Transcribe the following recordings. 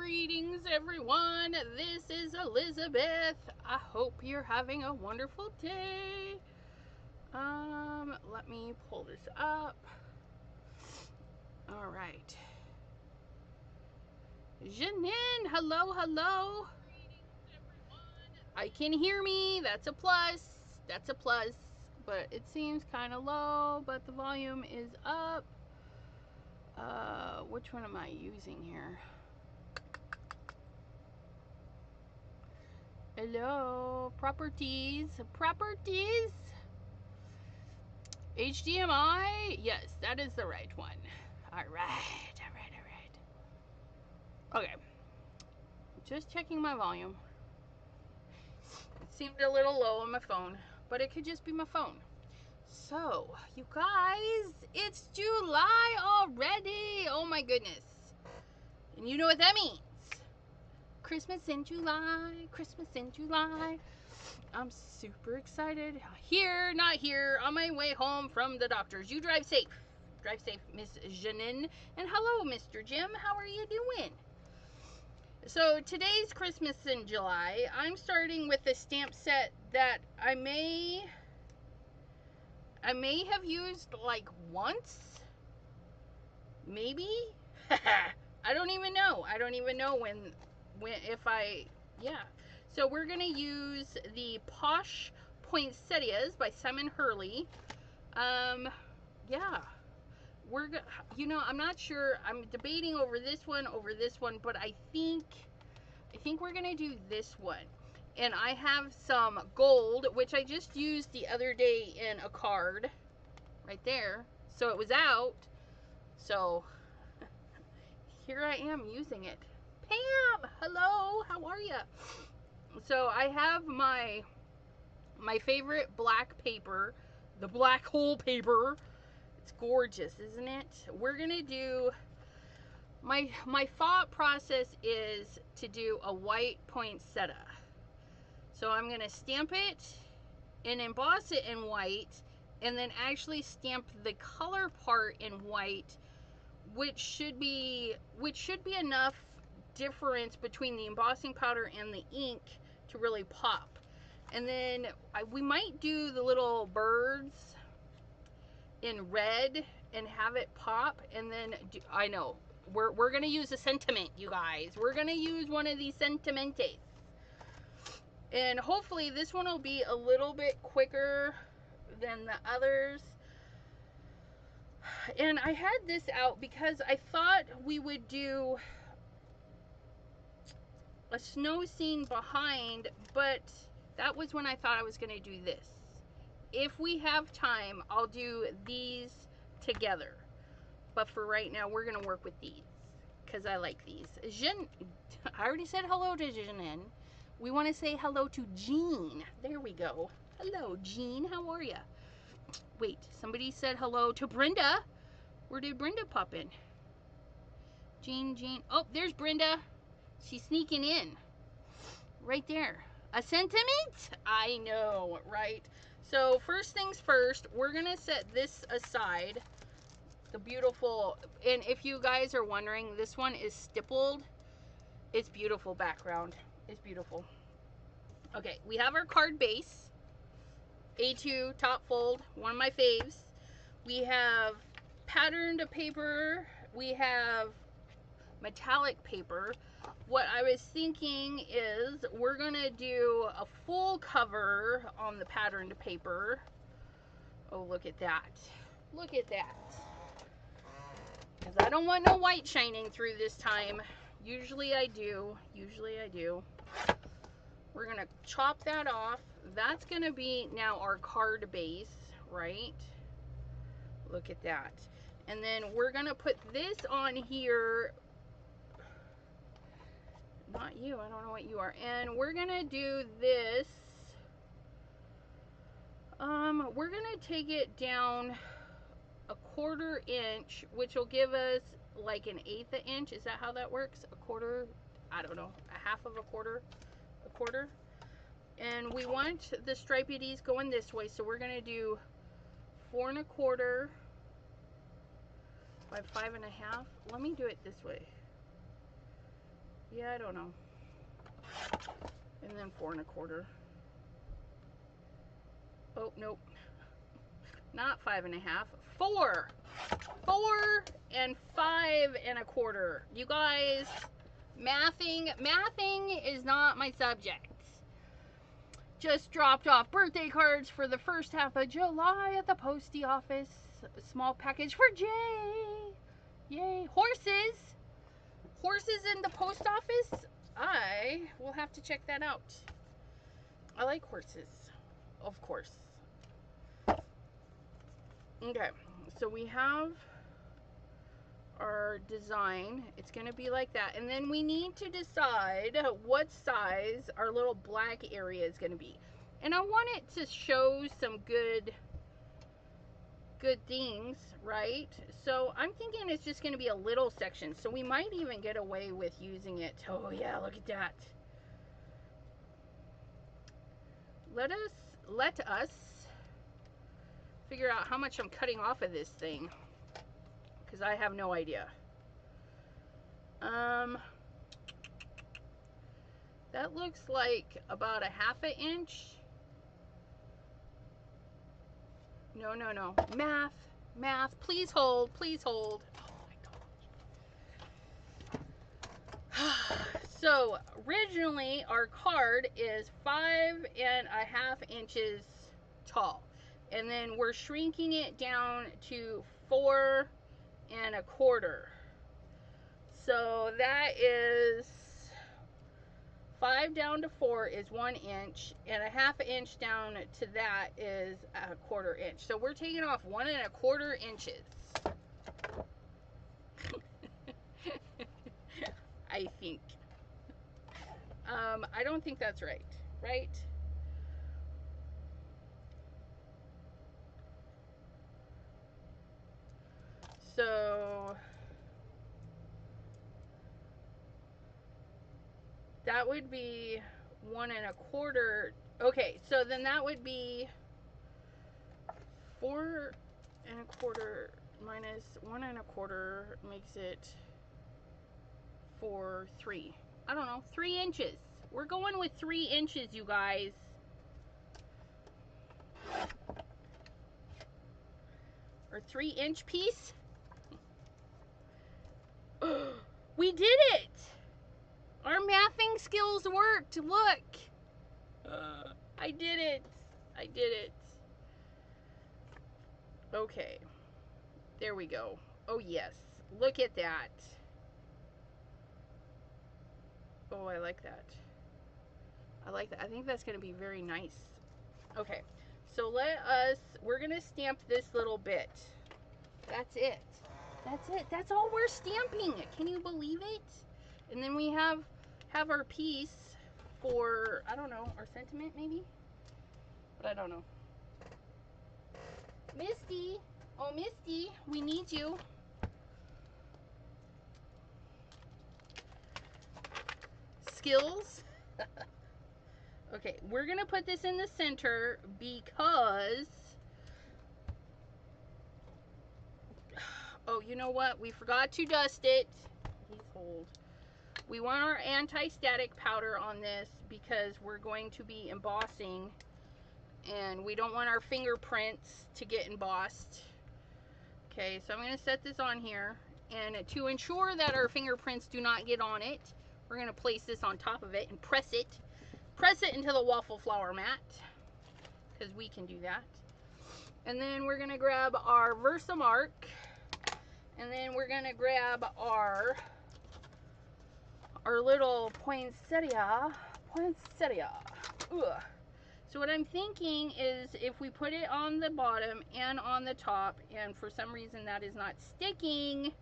Greetings, everyone. This is Elizabeth. I hope you're having a wonderful day. Let me pull this up. All right. Janine, hello, hello. I can hear me. That's a plus. That's a plus. But it seems kind of low, but the volume is up. Which one am I using here? Hello, properties, HDMI, yes, that is the right one. All right. Okay, just checking my volume. It seemed a little low on my phone, but it could just be my phone. So, you guys, it's July already. Oh my goodness. And you know what that means. Christmas in July. I'm super excited. Here, not here, on my way home from the doctor's. You drive safe. Drive safe, Miss Janine. And hello, Mr. Jim. How are you doing? So today's Christmas in July. I'm starting with a stamp set that I may have used like once. Maybe? I don't even know. Yeah. So we're going to use the Posh Poinsettias by Simon Hurley. Yeah. I'm not sure. I'm debating over this one, but I think we're going to do this one. And I have some gold, which I just used the other day in a card right there. So it was out. So here I am using it. Pam, hello, how are you? So I have my favorite black paper, the black hole paper. It's gorgeous, isn't it? We're gonna do, my thought process is to do a white poinsettia. So I'm gonna stamp it and emboss it in white, and then actually stamp the color part in white, which should be enough difference between the embossing powder and the ink to really pop. And then we might do the little birds in red and have it pop, and then I know we're gonna use a sentiment, you guys. We're gonna use one of these sentimentes, and hopefully this one will be a little bit quicker than the others. And I had this out because I thought we would do a snow scene behind, but that was when I thought I was going to do this. If we have time, I'll do these together. But for right now, we're going to work with these because I like these. I already said hello to Janine. We want to say hello to Jean. There we go. Hello, Jean. How are you? Wait, somebody said hello to Brenda. Where did Brenda pop in? Jean. Oh, there's Brenda. She's sneaking in. Right there. A sentiment? I know, right? So first things first, we're going to set this aside. The beautiful, and if you guys are wondering, this one is stippled. It's beautiful background. It's beautiful. Okay, we have our card base. A2 top fold, one of my faves. We have patterned paper. We have metallic paper. What I was thinking is we're gonna do a full cover on the patterned paper. Oh, look at that. Look at that. Because I don't want no white shining through this time. Usually I do. We're gonna chop that off. That's gonna be now our card base, right? Look at that. And then we're gonna put this on here. Not you, I don't know what you are. And we're gonna do this. We're gonna take it down a 1/4 inch, which will give us like an 1/8 inch. Is that how that works? A quarter? I don't know. A half of a quarter? A quarter? And we want the stripedies going this way, so we're gonna do 4 1/4 by 5 1/2. Let me do it this way. Yeah, I don't know. And then 4 1/4. Oh, nope. Not 5 1/2. 4. 4 and 5 1/4. You guys, mathing is not my subject. Just dropped off birthday cards for the first half of July at the postie office. A small package for Jay. Yay. Horses. Horses in the post office. I will have to check that out. I like horses, of course. Okay, so we have our design. It's going to be like that. And then we need to decide what size our little black area is going to be. And I want it to show some good things, right? So I'm thinking it's just going to be a little section. So we might even get away with using it. Oh yeah, look at that. Let us figure out how much I'm cutting off of this thing, because I have no idea. That looks like about a 1/2 inch. No. Math, please hold, please hold. Oh my gosh. So originally our card is 5 1/2 inches tall. And then we're shrinking it down to 4 1/4. So that is 5 down to 4 is 1 inch, and a 1/2 inch down to that is 1/4 inch. So we're taking off 1 1/4 inches. I think. I don't think that's right, right? So that would be 1 1/4. Okay, so then that would be 4 1/4 minus 1 1/4 makes it 3. I don't know, 3 inches. We're going with 3 inches, you guys. Or 3-inch piece. We did it! Our mathing skills worked. Look. I did it. I did it. Okay. There we go. Oh, yes. Look at that. Oh, I like that. I like that. I think that's going to be very nice. Okay. So we're going to stamp this little bit. That's it. That's it. That's all we're stamping. Can you believe it? And then we have our piece for, I don't know, our sentiment maybe? But I don't know. Misty. Oh, Misty, we need you. Skills. Okay, we're going to put this in the center because... Oh, you know what? We forgot to dust it. Please hold. We want our anti-static powder on this because we're going to be embossing and we don't want our fingerprints to get embossed. Okay, so I'm going to set this on here, and to ensure that our fingerprints do not get on it, we're going to place this on top of it and press it into the waffle flower mat, because we can do that. And then we're going to grab our Versamark, and then we're going to grab our little poinsettia. Ugh. So what I'm thinking is if we put it on the bottom and on the top, and for some reason that is not sticking,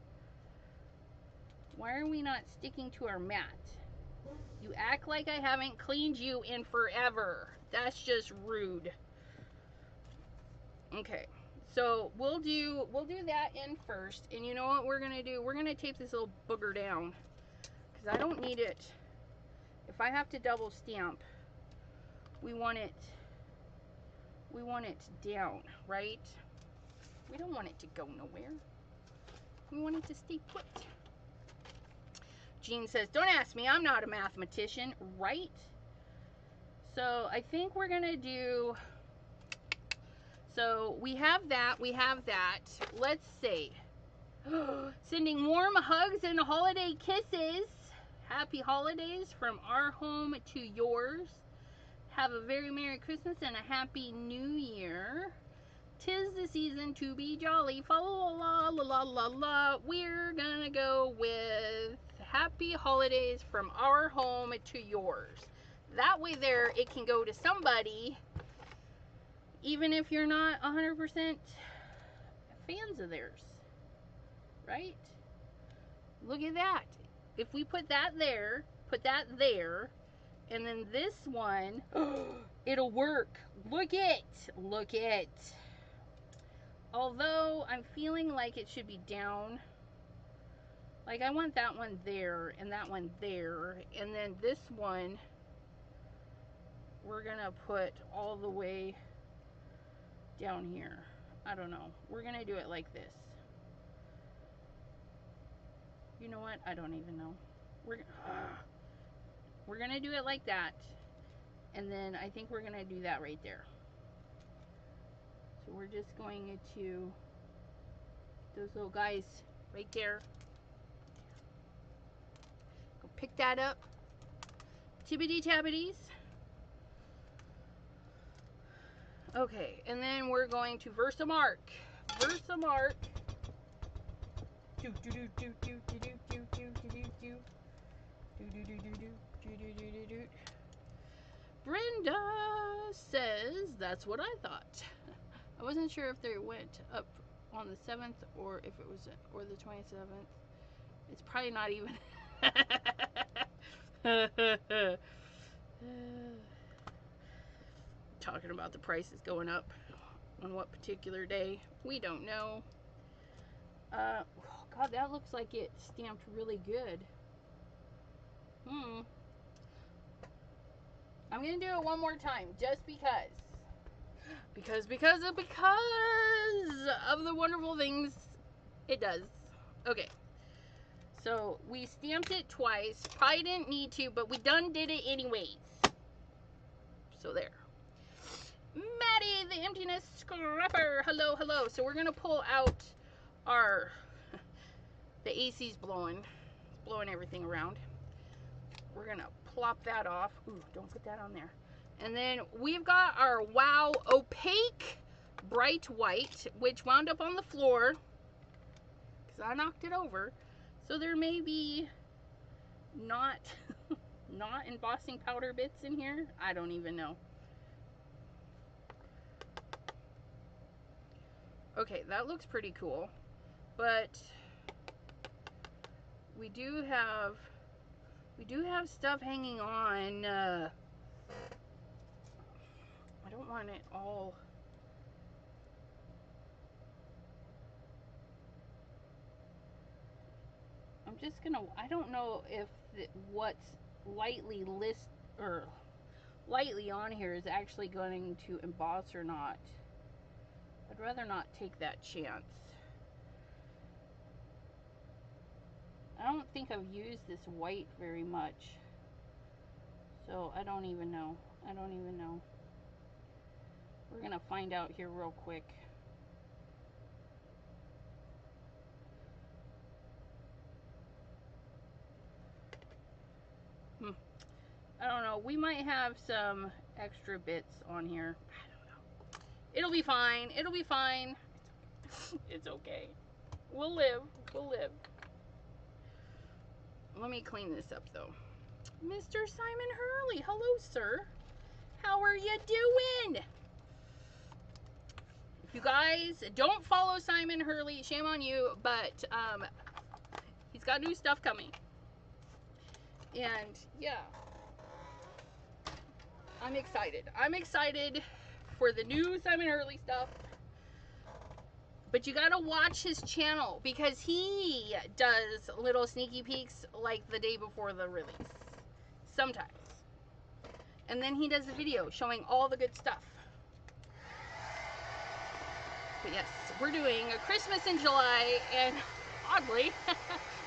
why are we not sticking to our mat? You act like I haven't cleaned you in forever. That's just rude. Okay, so we'll do that in first, and you know what we're gonna do? We're gonna tape this little booger down because I don't need it. If I have to double stamp, we want it down, right? We don't want it to go nowhere. We want it to stay put. Jean says, don't ask me, I'm not a mathematician, right? So I think we're gonna do, so we have that. Let's see. Sending warm hugs and holiday kisses. Happy holidays from our home to yours. Have a very Merry Christmas and a Happy New Year. 'Tis the season to be jolly. Fa la la la la la la. We're gonna go with happy holidays from our home to yours. That way there, it can go to somebody, even if you're not 100% fans of theirs. Right? Look at that. If we put that there, and then this one, it'll work. Look it. Although I'm feeling like it should be down. Like I want that one there and that one there. And then this one, we're gonna put all the way down here. I don't know. We're gonna do it like this. You know what? I don't even know. We're gonna do it like that. And then I think we're gonna do that right there. So we're just going to, those little guys right there. Go pick that up. Tibbity tabbities. Okay, and then we're going to Versamark. Versamark. Brenda says, that's what I thought. I wasn't sure if they went up on the 7th or if it was, or the 27th. It's probably not even. Talking about the prices going up on what particular day, we don't know. God, that looks like it stamped really good. I'm gonna do it one more time just because of the wonderful things it does. Okay, so we stamped it twice. Probably didn't need to, but we done did it anyways. So there. Maddie, the emptiness scrapper. Hello, hello. So we're gonna pull out our, the AC's blowing. It's blowing everything around. We're gonna plop that off. Ooh, don't put that on there. And then we've got our Wow Opaque Bright White, which wound up on the floor because I knocked it over. So there may be not embossing powder bits in here. I don't even know. Okay, that looks pretty cool. But we do have stuff hanging on. I don't want it all. I'm just gonna, I don't know if what's lightly on here is actually going to emboss or not. I'd rather not take that chance. I don't think I've used this white very much. So I don't even know. We're gonna find out here real quick. I don't know. We might have some extra bits on here. I don't know. It'll be fine. It'll be fine. It's okay. We'll live. We'll live. Let me clean this up though. Mr. Simon Hurley, hello sir. How are you doing? If you guys don't follow Simon Hurley, shame on you, but he's got new stuff coming. And yeah, I'm excited. I'm excited for the new Simon Hurley stuff. But you gotta watch his channel because he does little sneaky peeks like the day before the release. Sometimes. And then he does a video showing all the good stuff. But yes, we're doing a Christmas in July, and oddly,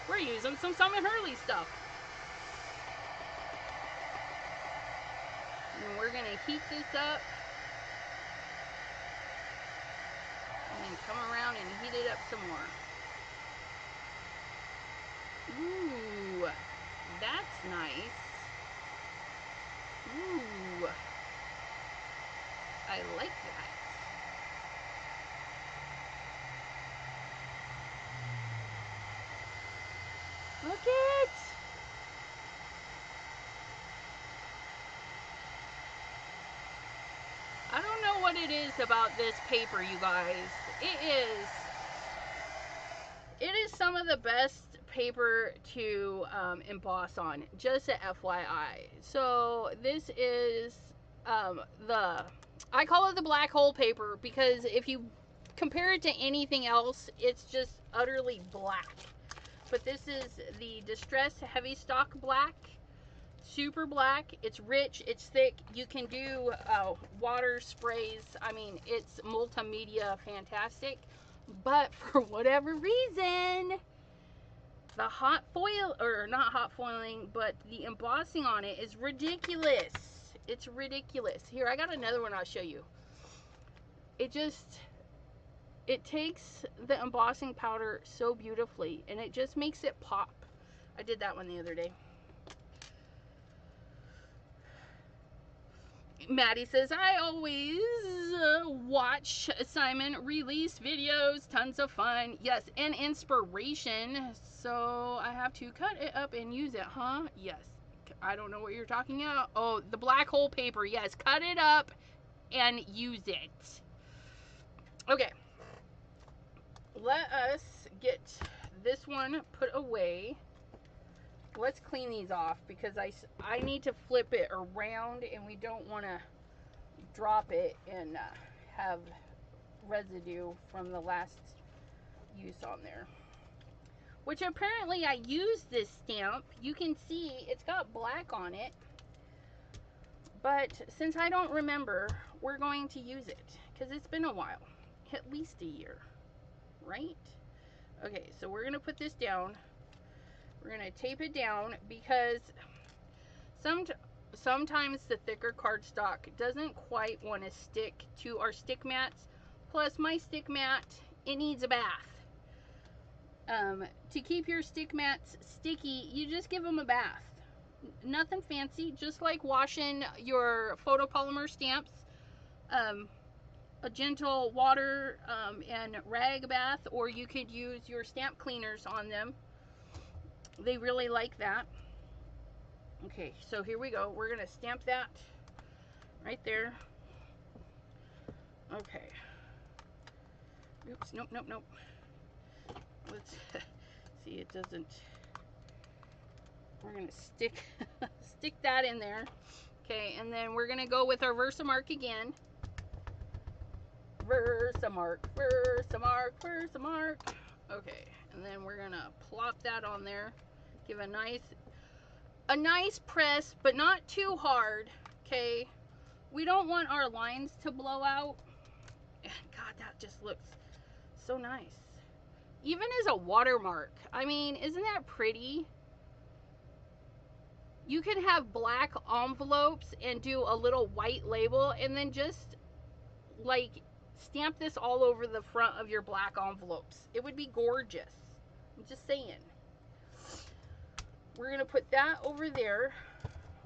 we're using some Simon Hurley stuff. we're going to heat this up. And then come around and heat it up some more. Ooh, that's nice. Ooh, I like that. Look it! I don't know what it is about this paper, you guys. It is some of the best paper to emboss on, just a FYI. So this is I call it the black hole paper, because if you compare it to anything else, it's just utterly black. But this is the Distressed Heavy Stock Black. Super black. It's rich. It's thick. You can do water sprays. I mean, it's multimedia fantastic. But for whatever reason, the hot foil, or not hot foiling, but the embossing on it is ridiculous. It's ridiculous. Here, I got another one I'll show you. It takes the embossing powder so beautifully, and it just makes it pop. I did that one the other day. Maddie says, I always watch Simon release videos. Tons of fun. Yes, and inspiration. So I have to cut it up and use it, huh? Yes. I don't know what you're talking about. Oh, the black hole paper. Yes, cut it up and use it. Okay. Let us get this one put away. Let's clean these off, because I need to flip it around, and we don't want to drop it and have residue from the last use on there. Which apparently I used this stamp. You can see it's got black on it. But since I don't remember, we're going to use it, because it's been a while. At least a year. Right? Okay, so we're going to put this down. We're going to tape it down, because sometimes the thicker cardstock doesn't quite want to stick to our stick mats. Plus, my stick mat, it needs a bath. To keep your stick mats sticky, you just give them a bath. Nothing fancy, just like washing your photopolymer stamps. A gentle water and rag bath, or you could use your stamp cleaners on them. They really like that. Okay, so here we go. We're gonna stamp that right there. Okay. Oops, nope. Let's see, it doesn't. We're gonna stick that in there. Okay, and then we're gonna go with our Versamark again. Versamark. Okay, and then we're gonna plop that on there. Give a nice press, but not too hard. Okay, we don't want our lines to blow out. And God, that just looks so nice. Even as a watermark. I mean, isn't that pretty? You can have black envelopes and do a little white label, and then just like stamp this all over the front of your black envelopes. It would be gorgeous. I'm just saying. We're going to put that over there.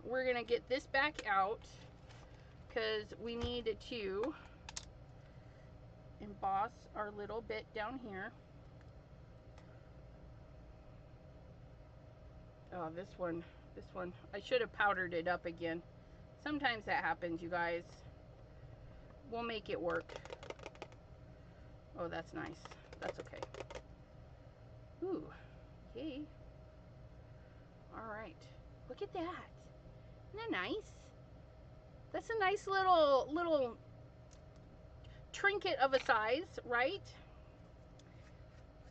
We're going to get this back out, because we need to emboss our little bit down here. Oh, this one, I should have powdered it up again. Sometimes that happens, you guys. We'll make it work. Oh, that's nice. That's okay. Ooh, yay. All right, look at that. Isn't that nice? That's a nice little trinket of a size, right?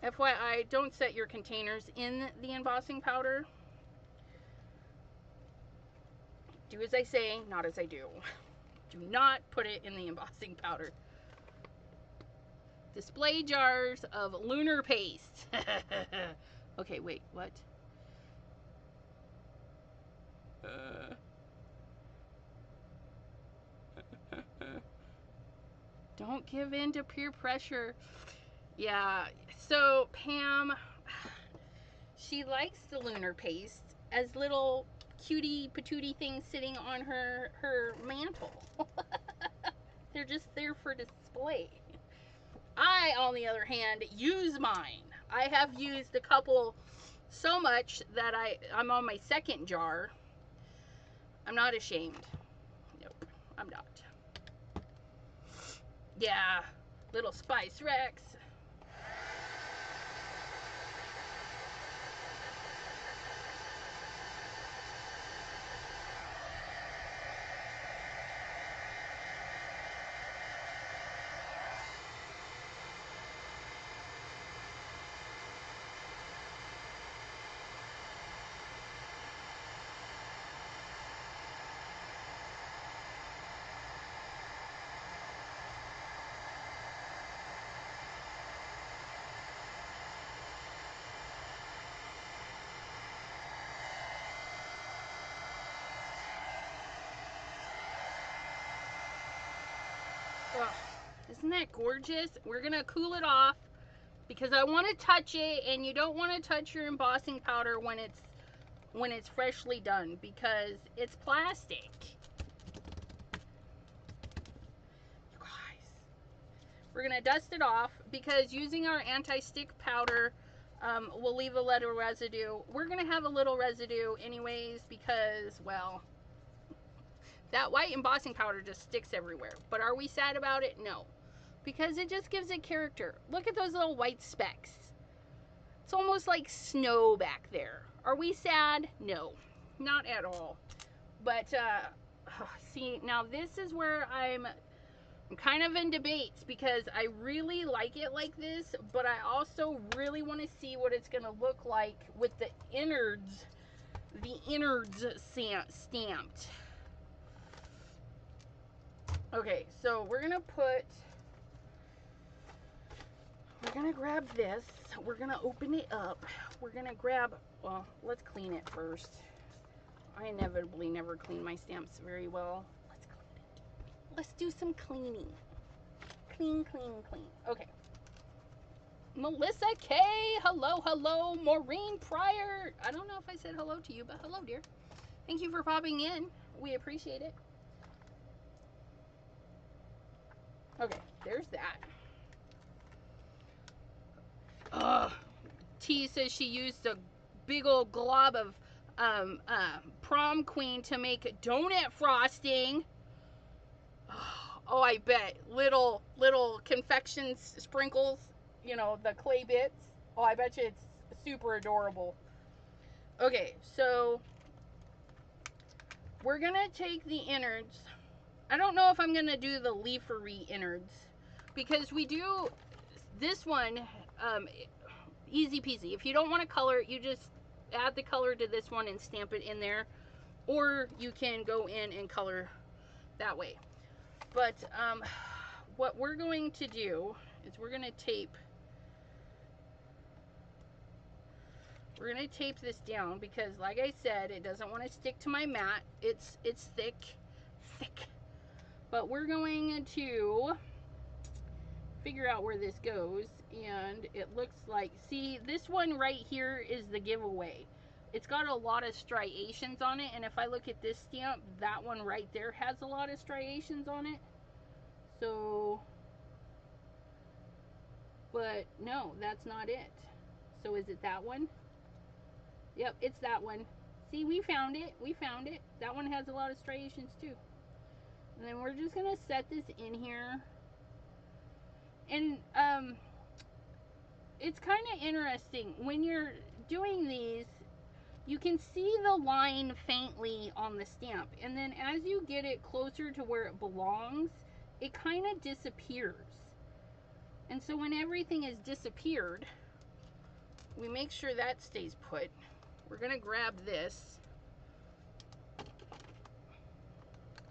FYI, don't set your containers in the embossing powder. Do as I say, not as I do. Do not put it in the embossing powder. Display jars of lunar paste. Okay, wait, what? Don't give in to peer pressure. Yeah, so Pam, she likes the lunar paste as little cutie patootie things sitting on her mantle. They're just there for display. I, on the other hand, use mine. I have used a couple so much that I'm on my second jar. I'm not ashamed. Nope, I'm not. Yeah, little Spice Rex. Ugh, isn't that gorgeous? We're gonna cool it off because I want to touch it, and you don't want to touch your embossing powder when it's freshly done because it's plastic. You guys, we're gonna dust it off because using our anti-stick powder will leave a little residue. We're gonna have a little residue anyways because, well, that white embossing powder just sticks everywhere. But are we sad about it? No. Because it just gives it character. Look at those little white specks. It's almost like snow back there. Are we sad? No. Not at all. But, see, now this is where I'm kind of in debates because I really like it like this, but I also really want to see what it's going to look like with the innards stamped. Okay, so we're gonna grab this, we're gonna open it up, we're gonna grab, well, let's clean it first. I inevitably never clean my stamps very well. Let's clean it. Let's do some cleaning. Clean, clean, clean. Okay. Melissa K, hello, hello. Maureen Pryor, I don't know if I said hello to you, but hello, dear. Thank you for popping in. We appreciate it. Okay, there's that. T says she used a big old glob of prom queen to make donut frosting. Oh, I bet. Little confection sprinkles, you know, the clay bits. Oh, I bet you it's super adorable. Okay, so we're going to take the innards. I don't know if I'm going to do the leafery innards because we do this one easy peasy. If you don't want to color, you just add the color to this one and stamp it in there, or you can go in and color that way. But what we're going to do is we're going to tape this down because, like I said, it doesn't want to stick to my mat. It's thick. But we're going to figure out where this goes, and it looks like, see, this one right here is the giveaway. It's got a lot of striations on it, and if I look at this stamp, that one right there has a lot of striations on it. So, but no, that's not it. So is it that one? Yep, it's that one. See, we found it. That one has a lot of striations too. And then we're just gonna set this in here. And it's kind of interesting when you're doing these, you can see the line faintly on the stamp, and then as you get it closer to where it belongs, it kind of disappears. And so when everything is disappeared, we make sure that stays put. We're gonna grab this,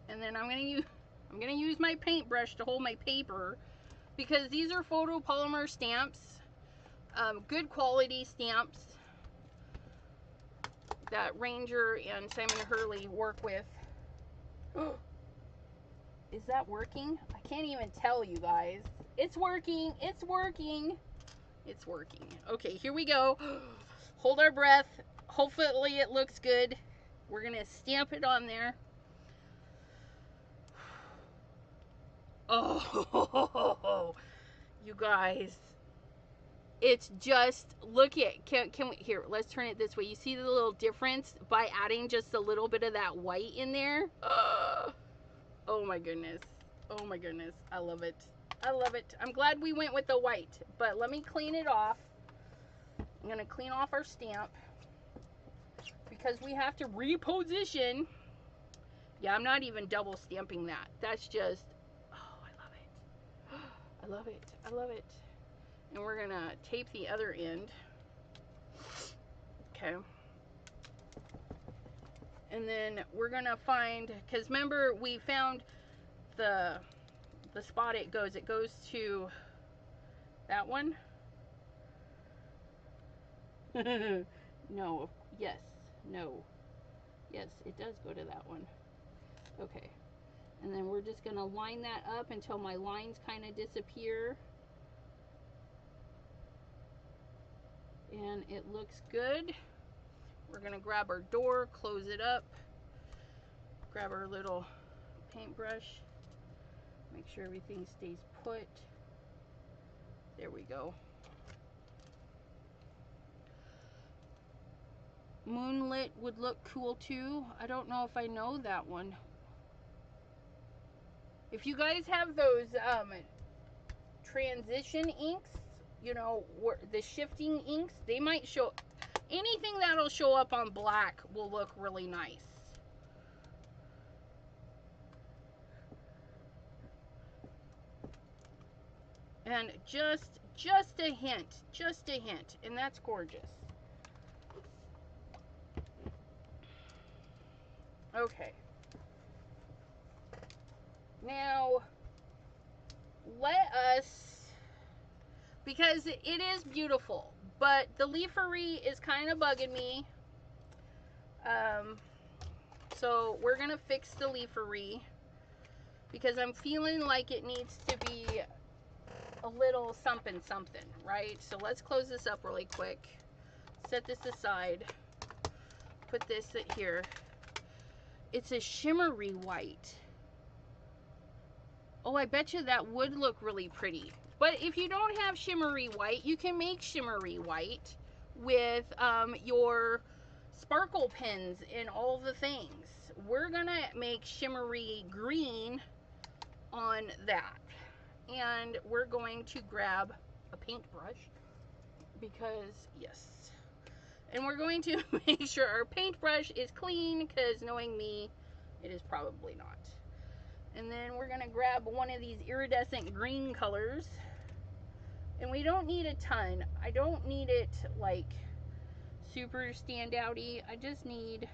and then I'm gonna use my paintbrush to hold my paper, because these are photopolymer stamps, good quality stamps that Ranger and Simon Hurley work with. Is that working? I can't even tell you guys. It's working. It's working. It's working. Okay, here we go. Hold our breath. Hopefully it looks good. We're going to stamp it on there. Oh, you guys. It's just, look at, can we, here, let's turn it this way. You see the little difference by adding just a little bit of that white in there? Oh my goodness. Oh my goodness. I love it. I love it. I'm glad we went with the white, but let me clean it off. I'm going to clean off our stamp because we have to reposition. Yeah, I'm not even double stamping that. That's just, oh, I love it. I love it. I love it. And we're going to tape the other end. Okay. And then we're going to find, because remember we found the spot it goes to that one. No, yes, no, yes, it does go to that one. Okay, and then we're just gonna line that up until my lines kind of disappear, and it looks good. We're gonna grab our door, close it up, grab our little paintbrush, make sure everything stays put. There we go. Moonlit would look cool too. I don't know if I know that one. If you guys have those transition inks, you know, the shifting inks, they might show, anything that'll show up on black will look really nice. And just a hint, and that's gorgeous. Okay. Now, let us, because it is beautiful, but the leafery is kind of bugging me. So we're going to fix the leafery because I'm feeling like it needs to be a little something, right? So let's close this up really quick. Set this aside. Put this here. It's a shimmery white. Oh, I bet you that would look really pretty. But if you don't have shimmery white, you can make shimmery white with your sparkle pens and all the things. We're gonna make shimmery green on that. And we're going to grab a paintbrush because, yes. And we're going to make sure our paintbrush is clean because knowing me, it is probably not. And then we're going to grab one of these iridescent green colors. And we don't need a ton. I don't need it like super standouty. I just need,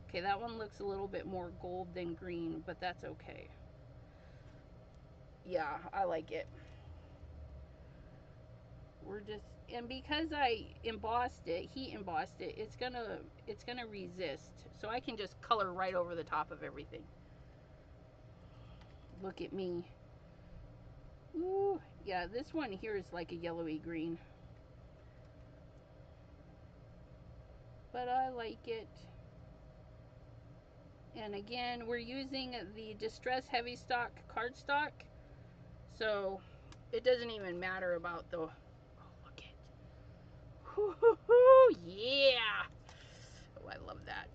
okay, that one looks a little bit more gold than green, but that's okay. Yeah, I like it. We're just, and because I embossed it, heat embossed it, it's gonna resist. So I can just color right over the top of everything. Look at me. Ooh, yeah, this one here is like a yellowy green. But I like it. And again, we're using the Distress Heavy Stock cardstock. So it doesn't even matter about the, oh, look it. Woo-hoo-hoo, yeah. Oh, I love that.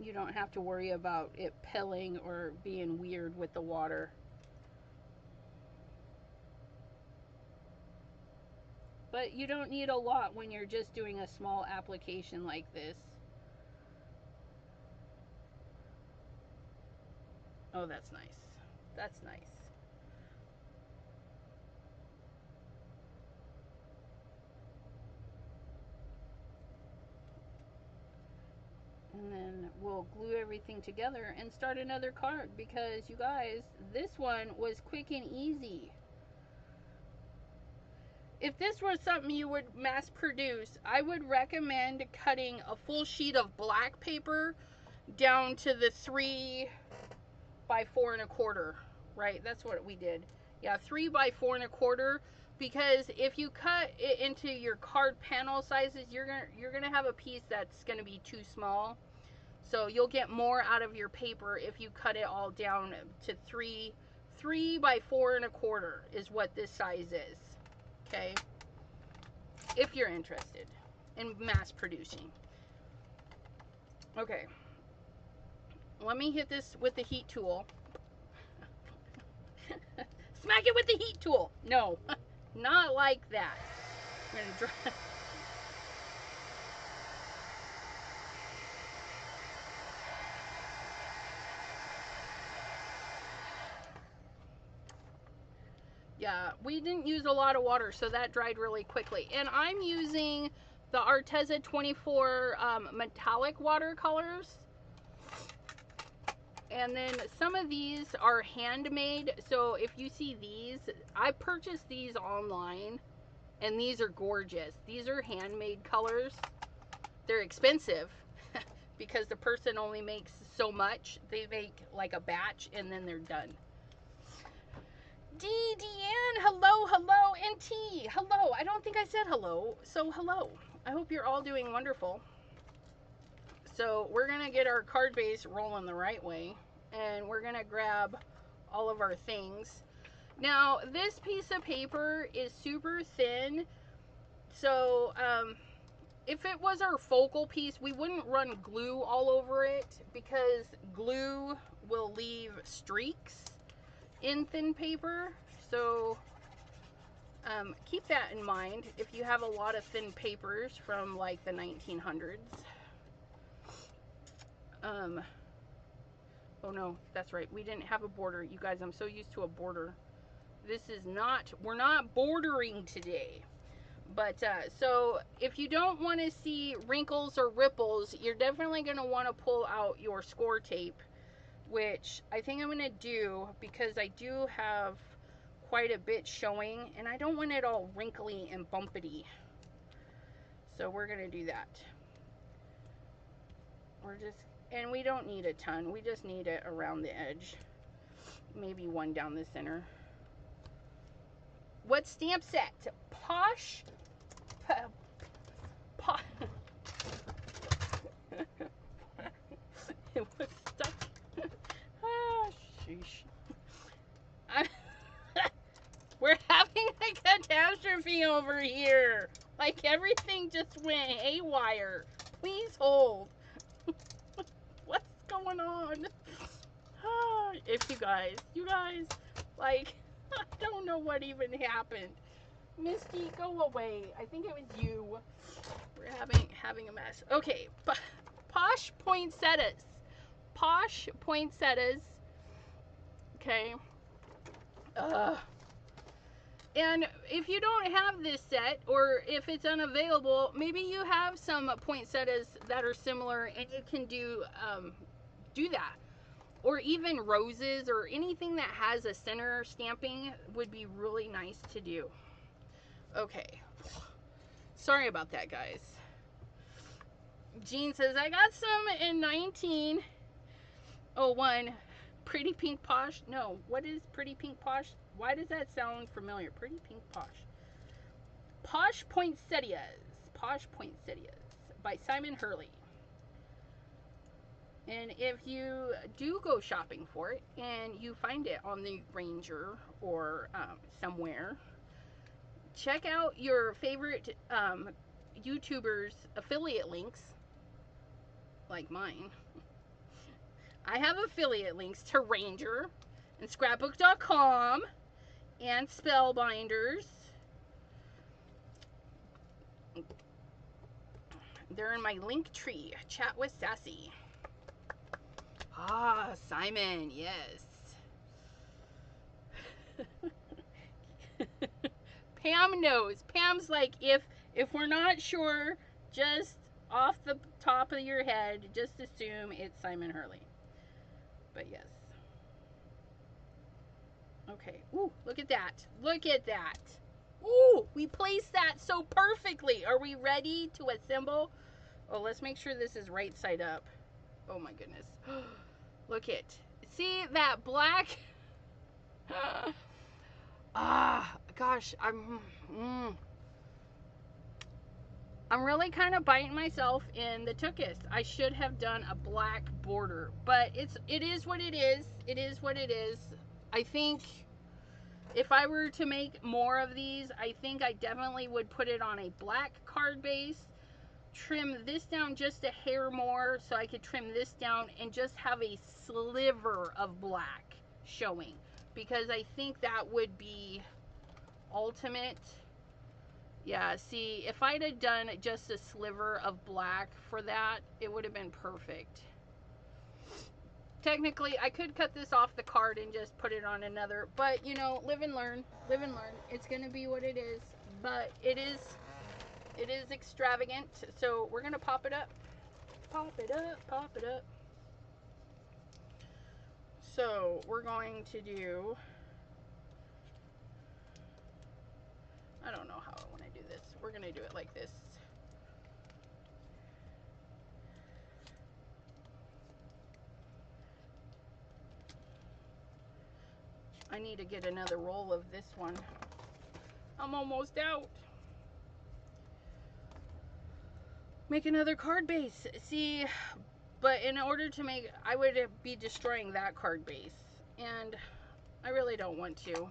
You don't have to worry about it pilling or being weird with the water. But you don't need a lot when you're just doing a small application like this. Oh, that's nice. That's nice. And then we'll glue everything together and start another card because you guys, this one was quick and easy. if this was something you would mass produce, I would recommend cutting a full sheet of black paper down to the 3 by 4 1/4, right? That's what we did. Yeah, 3 by 4 1/4, because if you cut it into your card panel sizes, you're gonna have a piece that's gonna be too small. So you'll get more out of your paper if you cut it all down to 3 by 4 1/4 is what this size is. Okay, if you're interested in mass producing. Okay, let me hit this with the heat tool. Smack it with the heat tool. No, not like that. I'm gonna dry. Yeah, we didn't use a lot of water, so that dried really quickly. And I'm using the Arteza 24 metallic watercolors. And then some of these are handmade. So if you see these, I purchased these online, and these are gorgeous. These are handmade colors. They're expensive because the person only makes so much. They make like a batch, and then they're done. Deanne, hello, hello. NT, hello. I don't think I said hello, so hello. I hope you're all doing wonderful. So we're gonna get our card base rolling the right way, and we're gonna grab all of our things. Now this piece of paper is super thin, so if it was our focal piece, we wouldn't run glue all over it, because glue will leave streaks in thin paper. So keep that in mind if you have a lot of thin papers from like the 1900s. Oh no, that's right, we didn't have a border. You guys, I'm so used to a border. This is not, we're not bordering today. But so if you don't want to see wrinkles or ripples, you're definitely going to want to pull out your score tape, which I think I'm going to do because I do have quite a bit showing, and I don't want it all wrinkly and bumpity. So we're going to do that. And we don't need a ton. We just need it around the edge. Maybe one down the center. What stamp set? Posh? It was stuck. Ah, sheesh. We're having a catastrophe over here. Like everything just went haywire. Please hold. What's going on? If you guys, like, I don't know what even happened. Misty, go away. I think it was you. We're having a mess. Okay, Posh poinsettias. Posh poinsettias. Okay. And if you don't have this set, or if it's unavailable, maybe you have some poinsettias that are similar, and you can do that. Or even roses, or anything that has a center stamping would be really nice to do. Okay. Sorry about that, guys. Jean says, I got some in 1901. Pretty Pink Posh? No, what is Pretty Pink Posh? Why does that sound familiar? Pretty Pink Posh. Posh Poinsettias. Posh Poinsettias by Simon Hurley. And if you do go shopping for it and you find it on the Ranger or somewhere, check out your favorite YouTubers' affiliate links, like mine. I have affiliate links to Ranger and Scrapbook.com and Spellbinders. They're in my link tree. Chat with Sassy. Ah, Simon, yes. Pam knows. Pam's like, if we're not sure, just off the top of your head, just assume it's Simon Hurley. But yes. Okay. Ooh, look at that. Look at that. Ooh, we placed that so perfectly. Are we ready to assemble? Oh, let's make sure this is right side up. Oh my goodness. Look it. See that black? Gosh, I'm really kind of biting myself in the tuchus. I should have done a black border, but it is what it is. It is what it is. I think if I were to make more of these, I think I definitely would put it on a black card base, trim this down just a hair more so I could trim this down and just have a sliver of black showing, because I think that would be ultimate. Yeah, see, if I'd have done just a sliver of black for that, it would have been perfect. Technically, I could cut this off the card and just put it on another, but you know, live and learn, live and learn. It's gonna be what it is, but it is extravagant, so we're gonna pop it up. Pop it up, pop it up. So we're going to do, I don't know how I want to do this. We're gonna do it like this. I need to get another roll of this one. I'm almost out. Make another card base. See, but in order to make, I would be destroying that card base, and I really don't want to.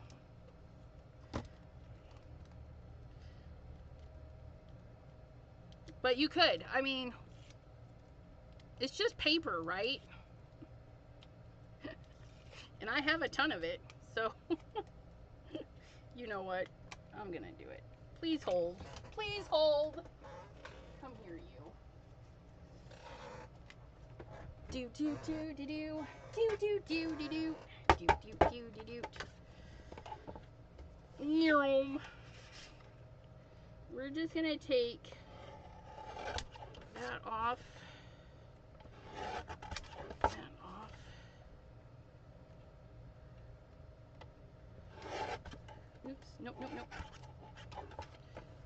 But you could. I mean, it's just paper, right? And I have a ton of it, so you know what? I'm gonna do it. Please hold. Please hold. Come here, you. Do do do do do do do do do do do do do do do. We're just gonna take that off. That off. Oops. Nope. Nope. Nope.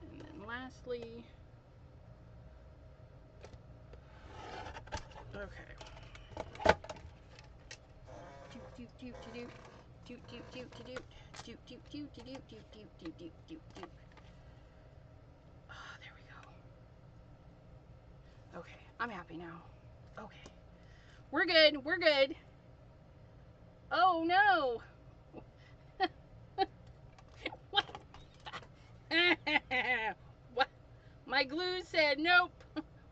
And then lastly. Okay. Do do do do do do do do do do do do do do do do do do. Oh, there we go. Okay, I'm happy now. Okay, we're good. We're good. Oh no! What? What? My glue said nope.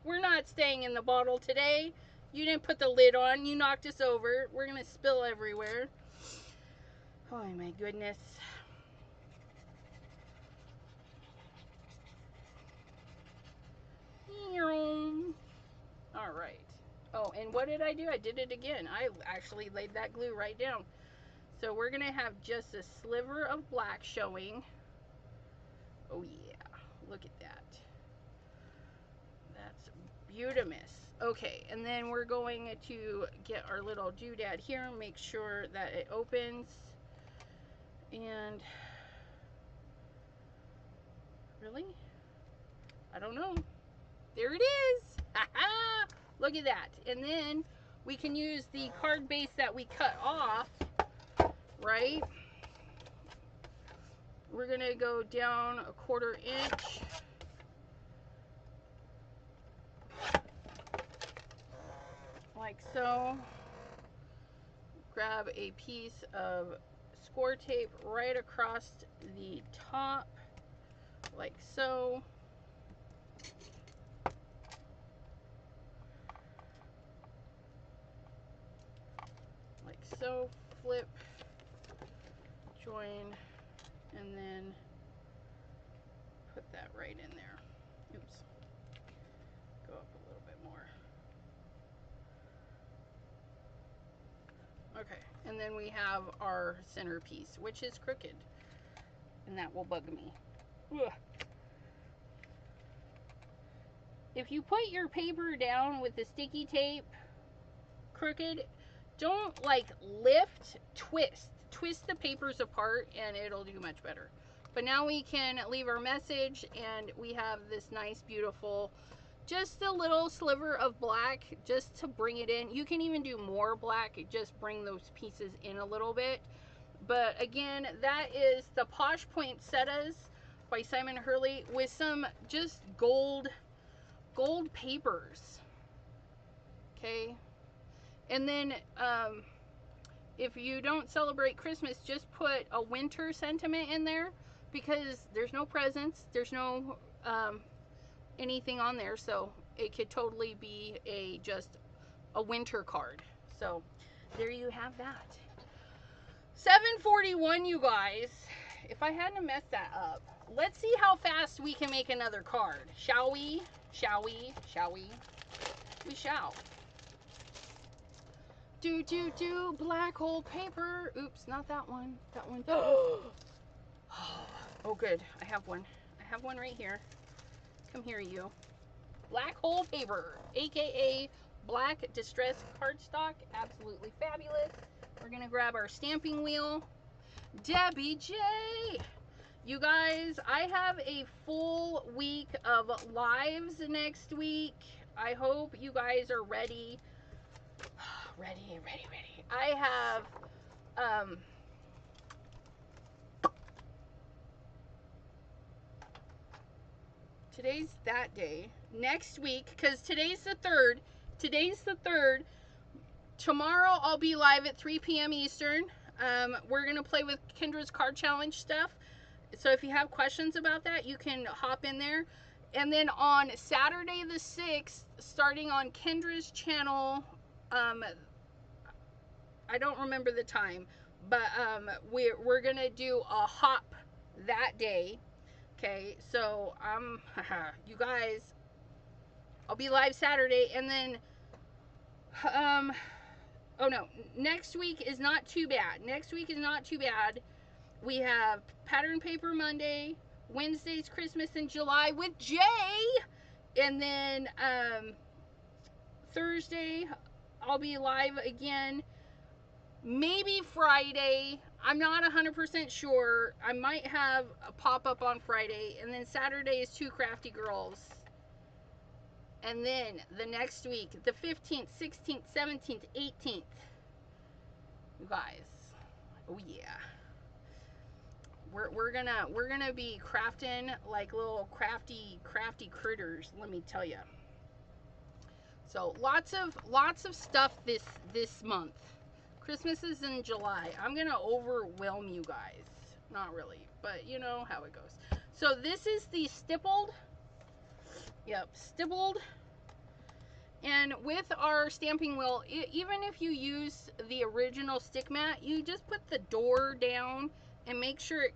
We're not staying in the bottle today. You didn't put the lid on. You knocked us over. We're gonna spill everywhere. Oh my goodness. All right. Oh, and what did I do? I did it again. I actually laid that glue right down. So we're gonna have just a sliver of black showing. Oh yeah, look at that. That's beautiful. Okay, and then we're going to get our little doodad here, make sure that it opens, and really? I don't know. There it is. Look at that. And then we can use the card base that we cut off, right? We're gonna go down a 1/4 inch. Like so. Grab a piece of score tape right across the top, like so. Like so. Flip, join, and then put that right in there. Oops. Go up a little bit more. Okay, and then we have our centerpiece, which is crooked, and that will bug me. Ugh. If you put your paper down with the sticky tape crooked, don't like lift, twist the papers apart, and it'll do much better. But now we can leave our message, and we have this nice, beautiful, just a little sliver of black just to bring it in. You can even do more black, just bring those pieces in a little bit. But again, that is the Posh Poinsettias by Simon Hurley with some just gold papers. Okay. And then if you don't celebrate Christmas, just put a winter sentiment in there, because there's no presents, there's no anything on there, so it could totally be just a winter card. So there you have that. 7:41, you guys. If I hadn't messed that up, let's see how fast we can make another card. Shall we? Shall we? Shall we? We shall. Do black hole paper. Oops, not that one. That one. Oh, good. I have one. I have one right here. Come here, you. Black hole paper, aka black distress cardstock. Absolutely fabulous. We're gonna grab our stamping wheel. Debbie J. You guys, I have a full week of lives next week. I hope you guys are ready. Ready. I have today's that day. Next week, because today's the 3rd. Tomorrow I'll be live at 3 p.m. Eastern. We're gonna play with Kendra's card challenge stuff. So if you have questions about that, you can hop in there. And then on Saturday the 6th, starting on Kendra's channel, I don't remember the time, but we're gonna do a hop that day. Okay, so you guys, I'll be live Saturday, and then oh no, next week is not too bad. We have Pattern Paper Monday, Wednesday's Christmas in July with Jay, and then Thursday I'll be live again. Maybe Friday. I'm not 100% sure. I might have a pop-up on Friday. And then Saturday is Two Crafty Girls. And then the next week, the 15th, 16th, 17th, 18th. You guys. Oh yeah. We're gonna be crafting like little crafty critters, let me tell you. So lots of stuff this month. Christmas is in July. I'm gonna overwhelm you guys. Not really, but you know how it goes. So this is the stippled. Yep, stippled. And with our stamping wheel, even if you use the original stick mat, you just put the door down and make sure it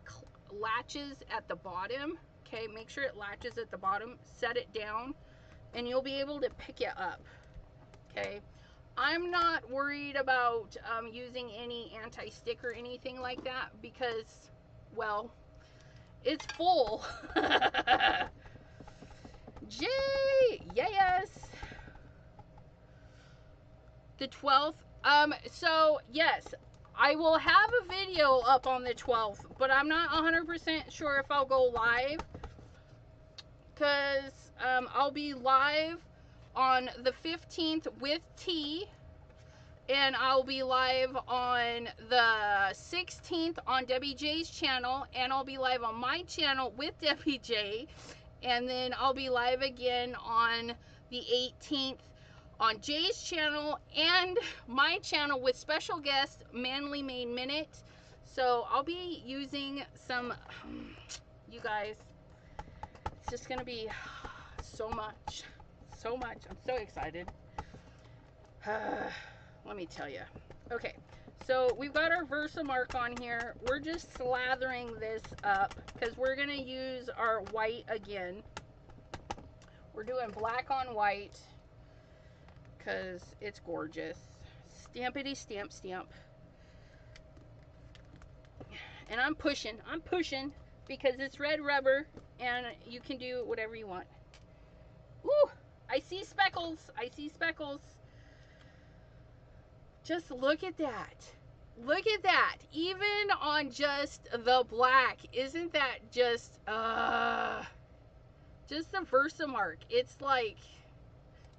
latches at the bottom. Okay, make sure it latches at the bottom. Set it down, and you'll be able to pick it up. Okay. I'm not worried about using any anti-stick or anything like that because, well, it's full. Jay, yes. The 12th. So yes, I will have a video up on the 12th, but I'm not 100% sure if I'll go live, because I'll be live on the 15th with T, and I'll be live on the 16th on Debbie J's channel, and I'll be live on my channel with Debbie J, and then I'll be live again on the 18th on Jay's channel and my channel with special guest Manly Made Minute. So I'll be using some, you guys, it's just gonna be so much. I'm so excited. Let me tell you. Okay, so we've got our Versamark on here. We're just slathering this up because we're gonna use our white again. We're doing black on white because it's gorgeous. Stampity stamp. And I'm pushing because it's red rubber and you can do whatever you want. Ooh, I see speckles. Just look at that. Look at that. Even on just the black, isn't that just the Versamark. It's like,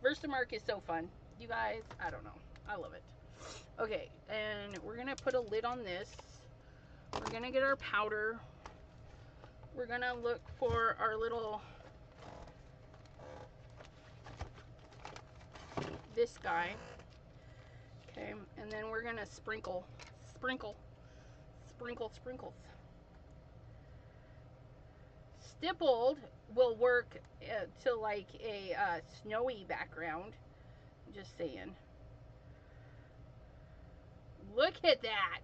Versamark is so fun. You guys, I don't know. I love it. Okay, and we're going to put a lid on this. We're going to get our powder. We're going to look for our little, this guy. Okay, and then we're going to sprinkles. Stippled will work to like a snowy background. Just saying. Look at that.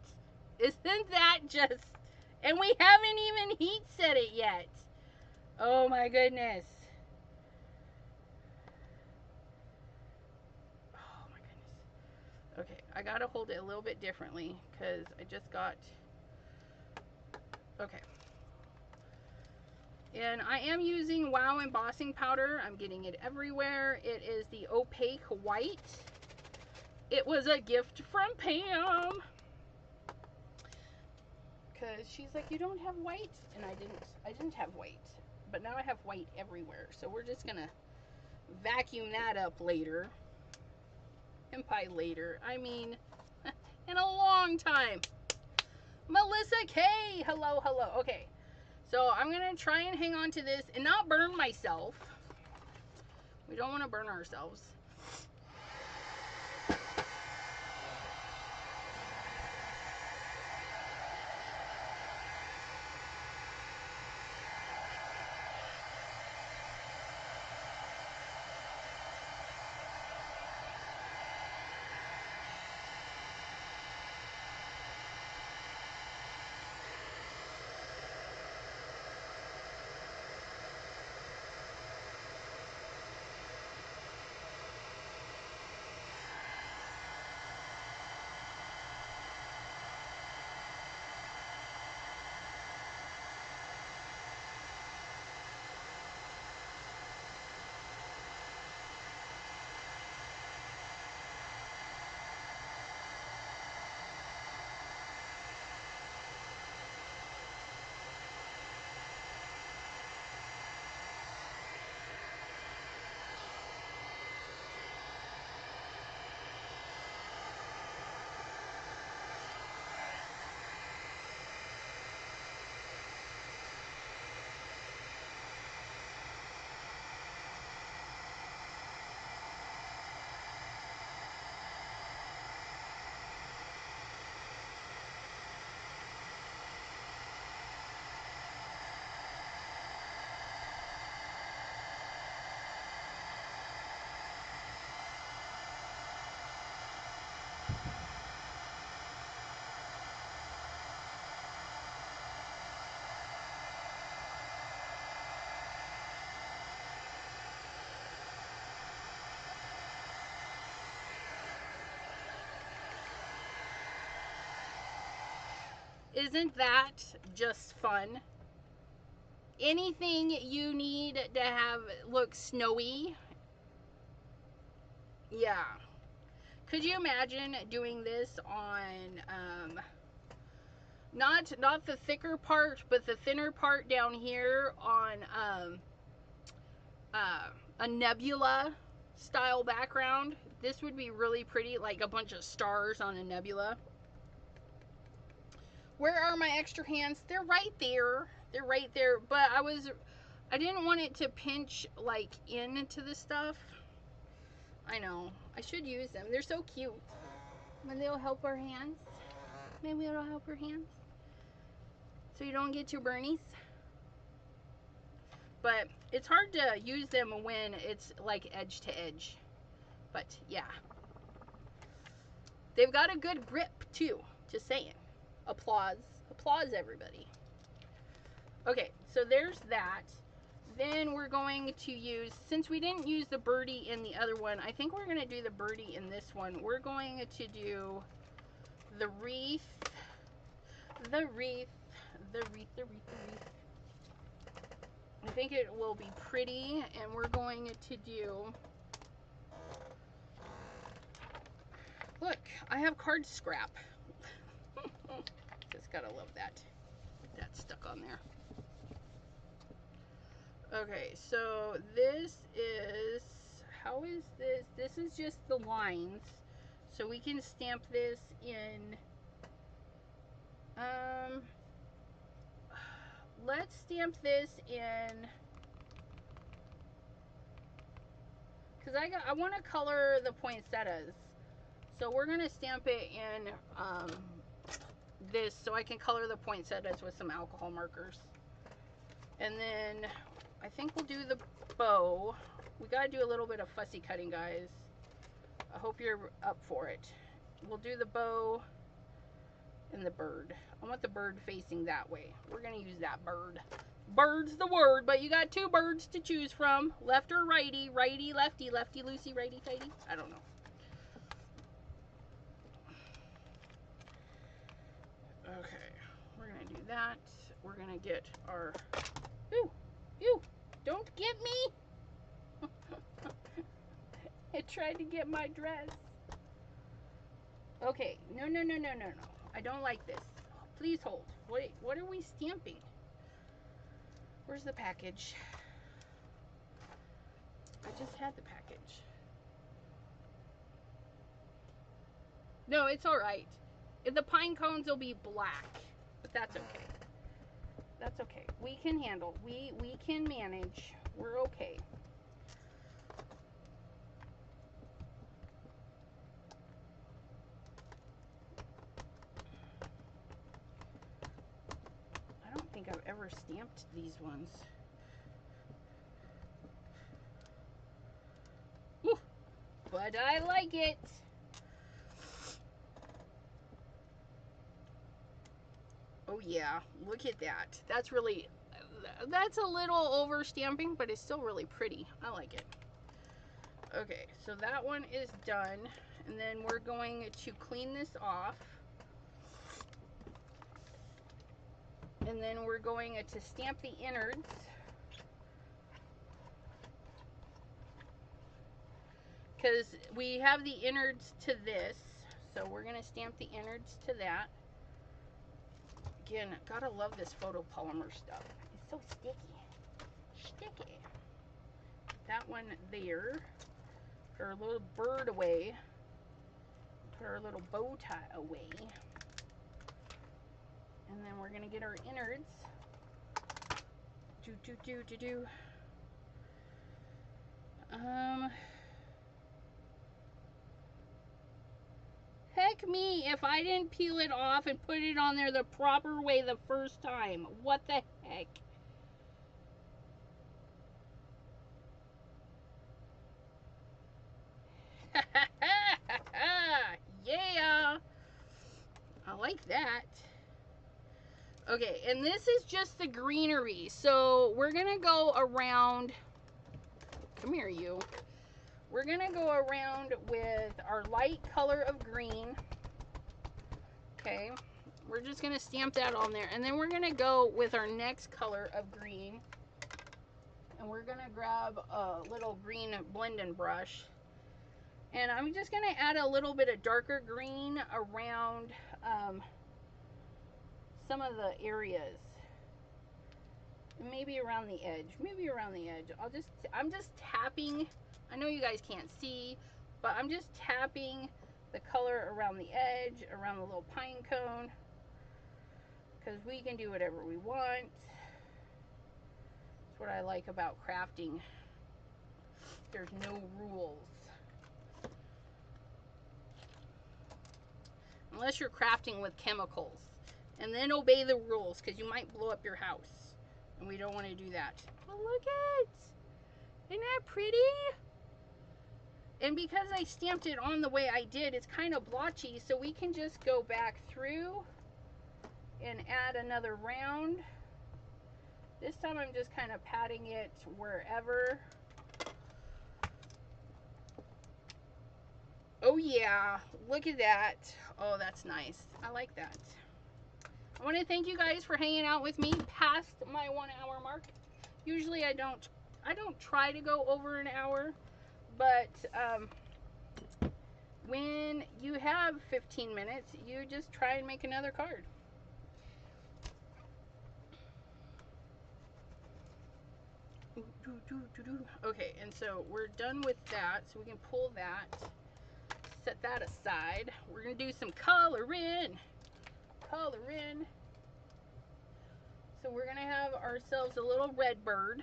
Isn't that just... And we haven't even heat set it yet. Oh my goodness. Oh my goodness. Okay, I gotta hold it a little bit differently because I just got... Okay. And I am using Wow embossing powder. I'm getting it everywhere. It is the opaque white. It was a gift from Pam. Because she's like, you don't have white? And I didn't have white. But now I have white everywhere. So we're just going to vacuum that up later. And by later, I mean in a long time. Melissa K. Hello, hello. Okay. So I'm going to try and hang on to this and not burn myself. We don't want to burn ourselves. Isn't that just fun? Anything you need to have look snowy. Yeah. Could you imagine doing this on not the thicker part, but the thinner part down here on a nebula style background? This would be really pretty, like a bunch of stars on a nebula. Where are my extra hands? They're right there. They're right there. But I didn't want it to pinch like into the stuff. I know. I should use them. They're so cute. Maybe they'll help our hands. Maybe it'll help our hands. So you don't get too burnies. But it's hard to use them when it's like edge to edge. But yeah. They've got a good grip too. Just saying. Applause. Applause, everybody. Okay, so there's that. Then we're going to use, since we didn't use the birdie in the other one, I think we're going to do the birdie in this one. We're going to do the wreath. The wreath. The wreath, the wreath, the wreath. I think it will be pretty, and we're going to do... Look, I have card scrap. Just gotta love that. That's stuck on there. Okay, so this is, how is this? This is just the lines. So we can stamp this in, let's stamp this in, because I want to color the poinsettias. So we're going to stamp it in this so I can color the poinsettias with some alcohol markers. And then I think we'll do the bow. We got to do a little bit of fussy cutting, guys. I hope you're up for it. We'll do the bow and the bird. I want the bird facing that way. We're going to use that bird. Bird's the word, but you got two birds to choose from. Left or righty, righty, lefty, lefty, loosey, righty, tighty. I don't know. Okay, we're going to do that. We're going to get our... You, don't get me. It tried to get my dress. Okay, no. I don't like this. Please hold. Wait, what are we stamping? Where's the package? I just had the package. No, it's all right. The pine cones will be black, but that's okay. That's okay. We can handle. We can manage. We're okay. I don't think I've ever stamped these ones. Woo, but I like it. Oh yeah, look at that. That's a little over stamping, but it's still really pretty. I like it. Okay, so that one is done. And then we're going to clean this off. And then we're going to stamp the innards. Because we have the innards to this. So we're going to stamp the innards to that. Again, gotta love this photopolymer stuff. It's so sticky. That one there. Put our little bird away. Put our little bow tie away. And then we're gonna get our innards. Heck me if I didn't peel it off and put it on there the proper way the first time. What the heck? Yeah! I like that. Okay, and this is just the greenery. So we're gonna go around. Come here, you. We're gonna go around with our light color of green. Okay, we're just gonna stamp that on there, and then we're gonna go with our next color of green, and we're gonna grab a little green blending brush, and I'm just gonna add a little bit of darker green around some of the areas, maybe around the edge. I'm just tapping. I know you guys can't see, but I'm just tapping the color around the edge, around the little pine cone, because we can do whatever we want. That's what I like about crafting. There's no rules. Unless you're crafting with chemicals. And then obey the rules, because you might blow up your house. And we don't want to do that. Oh, look it! Isn't that pretty? And because I stamped it on the way I did, it's kind of blotchy, so we can just go back through and add another round. This time I'm just kind of patting it wherever. Oh yeah, look at that. Oh, that's nice. I like that. I want to thank you guys for hanging out with me past my 1 hour mark. Usually I don't try to go over an hour. But when you have 15 minutes, you just try and make another card. Okay, and so we're done with that, so we can pull that, set that aside. We're gonna do some coloring. So we're gonna have ourselves a little red bird.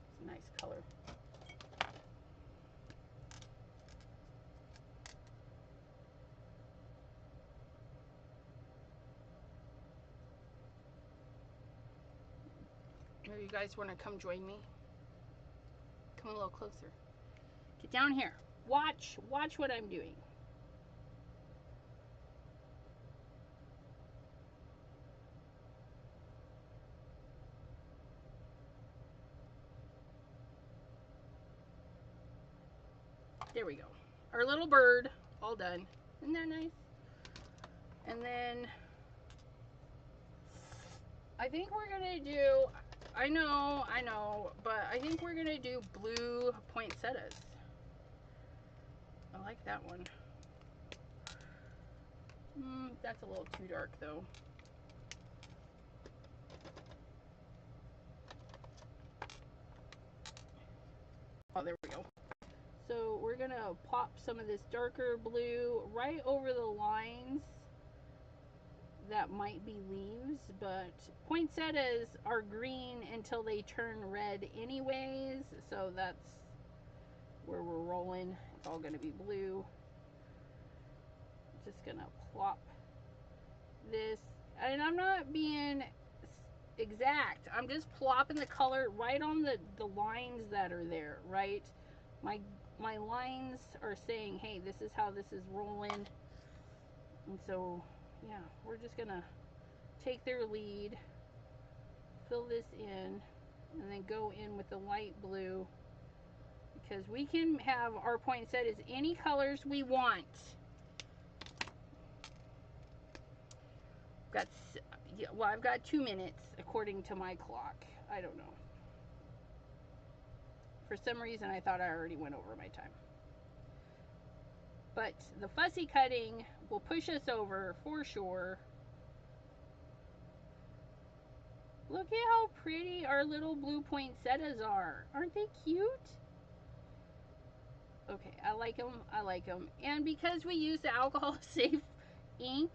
It's a nice color. You guys want to come join me? Come a little closer. Get down here. Watch what I'm doing. There we go. Our little bird, all done. Isn't that nice? And then I think we're gonna do, I know, but I think we're gonna do blue poinsettias. I like that one. That's a little too dark though. Oh, there we go. So we're gonna pop some of this darker blue right over the lines that might be leaves, but poinsettias are green until they turn red anyways, so that's where we're rolling. It's all gonna be blue. Just gonna plop this, and I'm not being exact, I'm just plopping the color right on the lines that are there, right? My lines are saying, hey, this is how this is rolling. And so yeah, we're just gonna take their lead, fill this in, and then go in with the light blue, because we can have our poinsettias any colors we want. Well, I've got 2 minutes according to my clock. I don't know. For some reason I thought I already went over my time. But the fussy cutting will push us over for sure. Look at how pretty our little blue poinsettias are. Aren't they cute? Okay, I like them. And because we use the alcohol safe ink,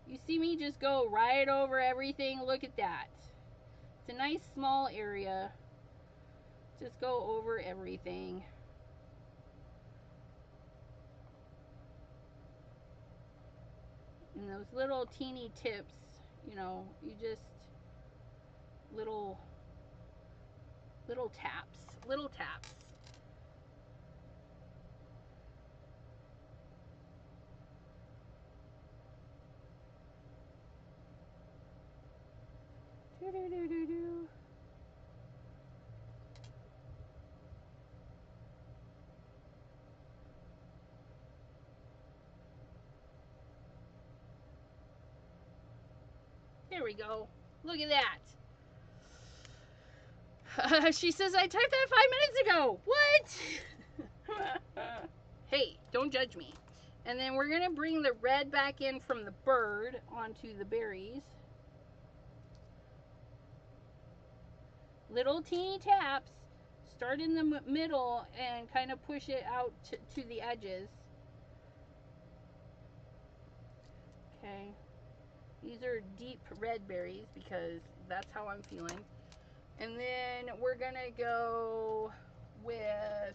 you see me just go right over everything. Look at that. It's a nice small area. Just go over everything. And those little teeny tips, you know, you just little taps. Do. There we go. Look at that. She says I typed that 5 minutes ago. What? Hey, don't judge me. And then we're gonna bring the red back in from the bird onto the berries. Little teeny taps. Start in the middle and kind of push it out to the edges. Okay. These are deep red berries because that's how I'm feeling. And then we're gonna go with,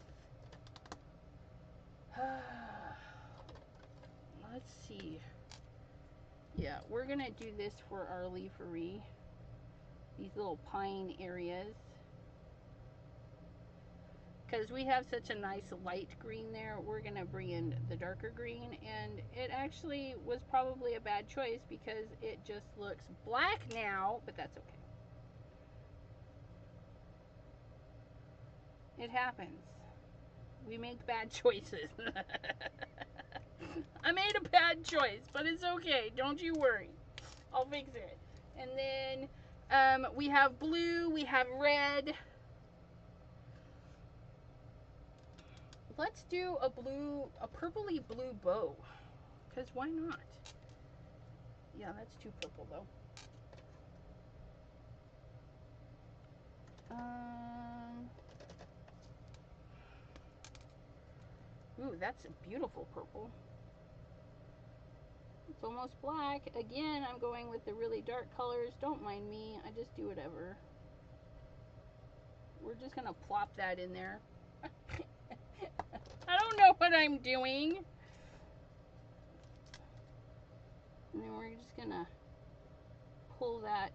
let's see. Yeah, we're gonna do this for our leafery. These little pine areas. Because we have such a nice light green there, we're going to bring in the darker green. And it actually was probably a bad choice because it just looks black now, but that's okay. It happens. We make bad choices. I made a bad choice, but it's okay. Don't you worry. I'll fix it. And then we have blue, we have red. Let's do a purpley blue bow. Because why not? Yeah, that's too purple though. Ooh, that's a beautiful purple. It's almost black. Again, I'm going with the really dark colors. Don't mind me. I just do whatever. We're just going to plop that in there. I don't know what I'm doing. And then we're just going to pull that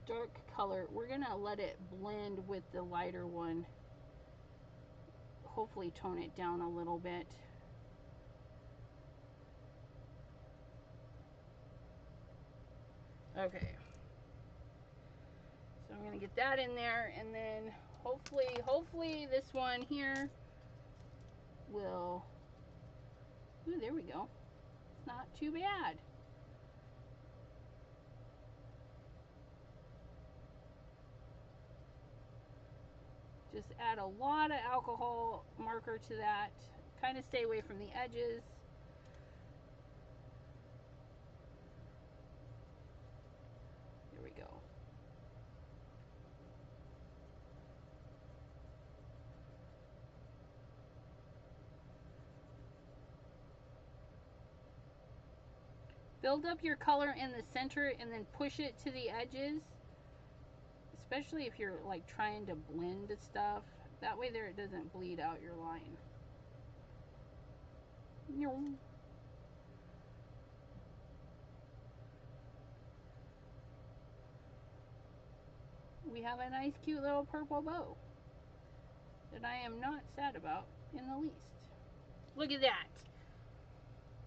dark color. We're going to let it blend with the lighter one. Hopefully tone it down a little bit. Okay. So I'm going to get that in there, and then hopefully this one here will, ooh, there we go. It's not too bad. Just add a lot of alcohol marker to that. Kind of stay away from the edges. There we go. Build up your color in the center and then push it to the edges. Especially if you're like trying to blend stuff. That way there it doesn't bleed out your line. We have a nice cute little purple bow that I am not sad about in the least. Look at that.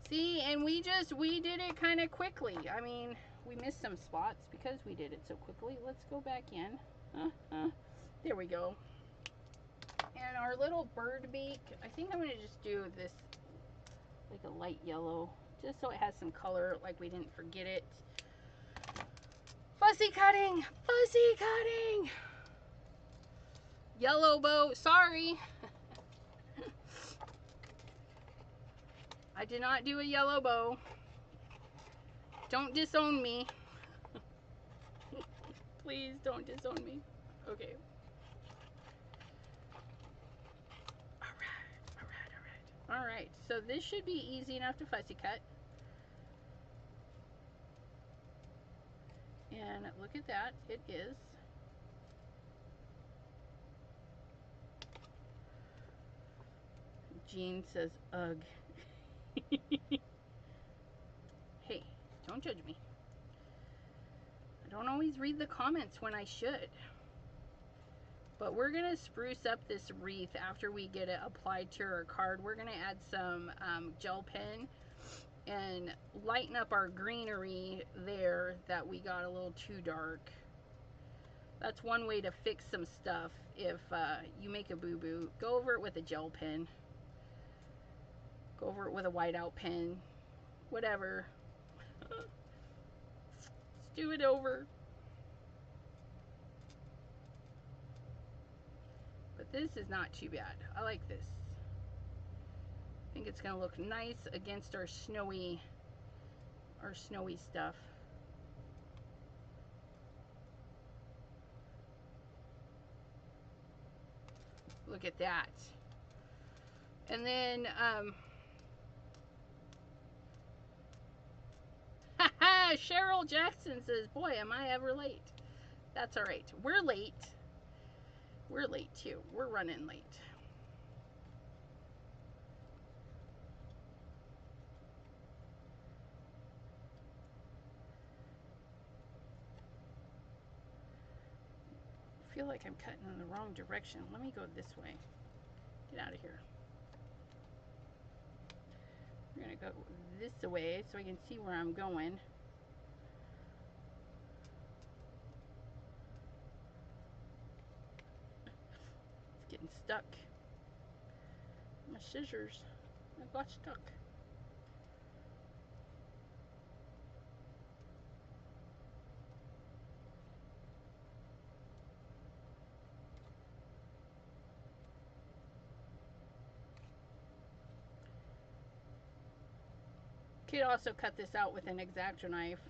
See, and we did it kind of quickly. I mean, we missed some spots because we did it so quickly. Let's go back in. There we go. And our little bird beak, I think I'm going to just do this like a light yellow, just so it has some color, like we didn't forget it. Fussy cutting! Fussy cutting! Yellow bow, sorry. I did not do a yellow bow. Don't disown me. Please don't disown me. Okay. Alright, so this should be easy enough to fussy cut. And look at that, it is. Jean says, ugh. Hey, don't judge me. I don't always read the comments when I should. But we're going to spruce up this wreath after we get it applied to our card. We're going to add some gel pen and lighten up our greenery there that we got a little too dark. That's one way to fix some stuff. If you make a boo-boo, go over it with a gel pen. Go over it with a whiteout pen. Whatever. Let's do it over. But this is not too bad. I like this. I think it's going to look nice against our snowy stuff. Look at that. And then Cheryl Jackson says, boy, am I ever late. That's all right. We're late. We're late too. We're running late. I feel like I'm cutting in the wrong direction. Let me go this way. Get out of here. We're going to go this way so I can see where I'm going. It's getting stuck. My scissors, I got stuck. could also cut this out with an X-Acto knife.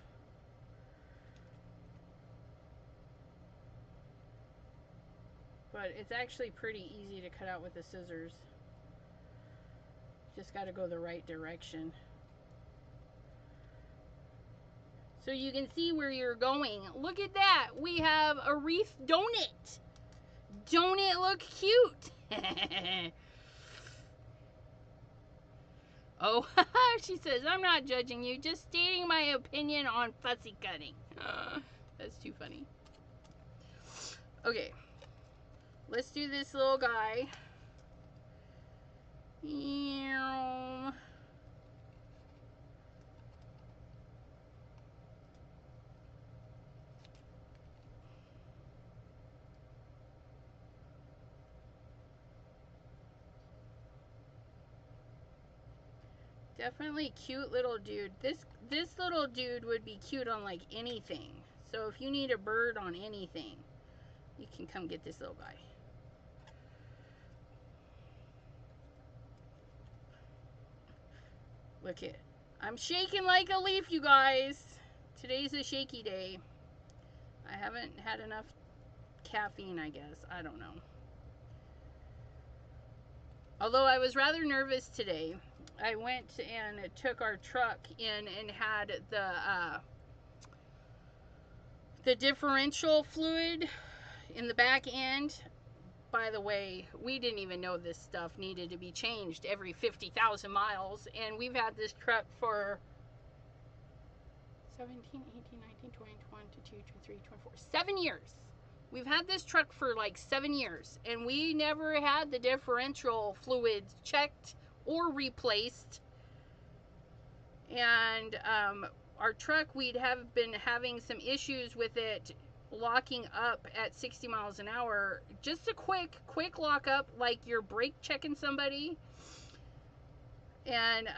But it's actually pretty easy to cut out with the scissors. Just got to go the right direction. So you can see where you're going. Look at that. We have a wreath donut. Don't it look cute? Oh, she says, I'm not judging you, just stating my opinion on fussy cutting. That's too funny. Okay, let's do this little guy. Definitely cute little dude. This little dude would be cute on like anything. So if you need a bird on anything, you can come get this little guy. Look it. I'm shaking like a leaf, you guys. Today's a shaky day. I haven't had enough caffeine, I guess. I don't know. Although I was rather nervous today. I went and took our truck in and had the differential fluid in the back end. By the way, we didn't even know this stuff needed to be changed every 50,000 miles. And we've had this truck for 17, 18, 19, 20, 22, 23, 24, 7 years. We've had this truck for like 7 years. And we never had the differential fluids checked or replaced. And our truck, we'd have been having some issues with it locking up at 60 miles an hour. Just a quick lock up, like you're brake checking somebody. And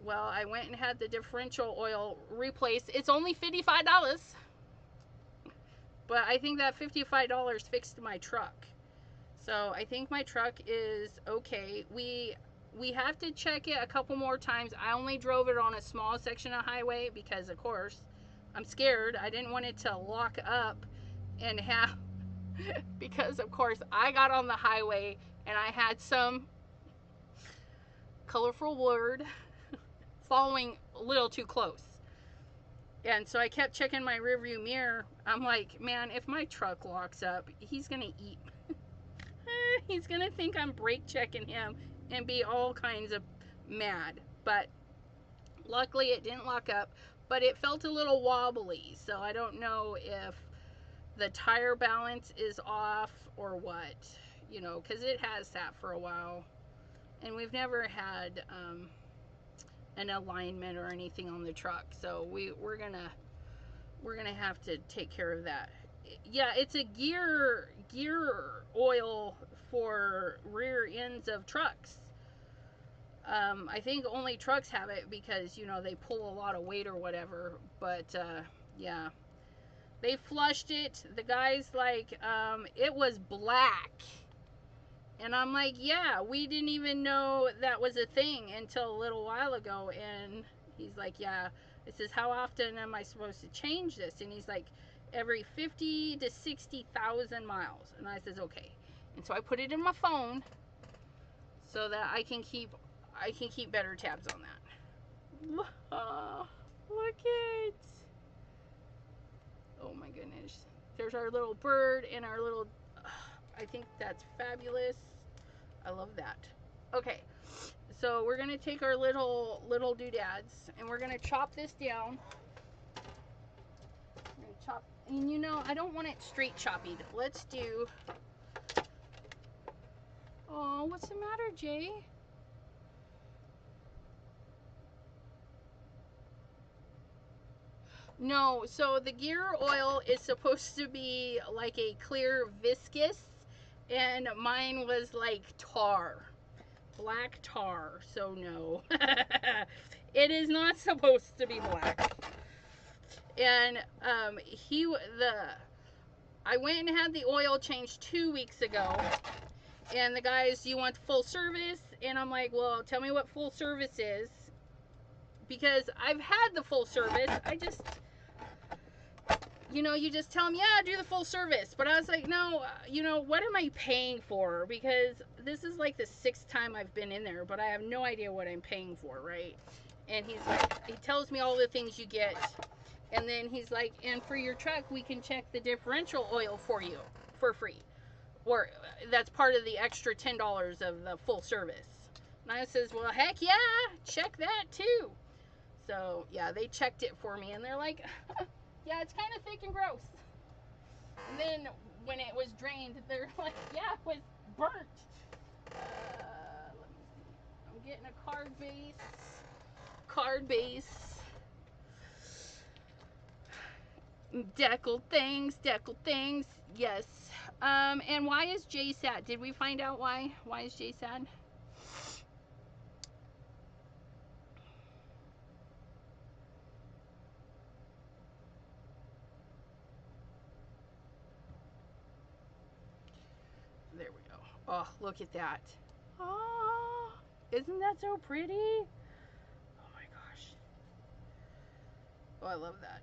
well, I went and had the differential oil replaced. It's only $55, but I think that $55 fixed my truck. So I think my truck is okay. We have to check it a couple more times. I only drove it on a small section of highway because, of course, I'm scared. I didn't want it to lock up and have, because, of course, I got on the highway and I had some colorful word following a little too close. And so I kept checking my rearview mirror. I'm like, man, if my truck locks up, he's going to eat. He's going to think I'm brake checking him and be all kinds of mad. But luckily it didn't lock up, but it felt a little wobbly. So I don't know if the tire balance is off or what, you know, because it has sat for a while. And we've never had an alignment or anything on the truck. So we're gonna have to take care of that. Yeah, it's a gear oil for rear ends of trucks. I think only trucks have it because, you know, they pull a lot of weight or whatever. But yeah, they flushed it. The guy's like, it was black. And I'm like, yeah, we didn't even know that was a thing until a little while ago. And he's like, yeah. It says, how often am I supposed to change this? And he's like, every 50 to 60,000 miles. And I says, okay. And so I put it in my phone so that I can keep better tabs on that. Look it. Oh my goodness. There's our little bird and our little, I think that's fabulous. I love that. Okay. So we're going to take our little doodads and we're going to chop this down. We're going to chop, and you know, I don't want it straight chopped. Let's do, oh, what's the matter, Jay? No, so the gear oil is supposed to be like a clear viscous, and mine was like tar. Black tar, so no. It is not supposed to be black. And I went and had the oil changed 2 weeks ago, and the guys, you want full service? And I'm like, well, tell me what full service is. because I've had the full service. I just, you know, you just tell them, yeah, do the full service. But I was like, no, you know, what am I paying for? Because this is like the 6th time I've been in there, but I have no idea what I'm paying for, right? And he's like, he tells me all the things you get. And then he's like, and for your truck, we can check the differential oil for you for free. Or that's part of the extra $10 of the full service. And I says, well, heck yeah, check that too. So, yeah, they checked it for me. And they're like, yeah, it's kind of thick and gross. And then when it was drained, they're like, yeah, it was burnt. Let me see. I'm getting a card base. Card base. Deckled things. Yes. And why is Jay sad? Did we find out why? Why is Jay sad? There we go. Oh, look at that. Oh, isn't that so pretty? Oh my gosh. Oh, I love that.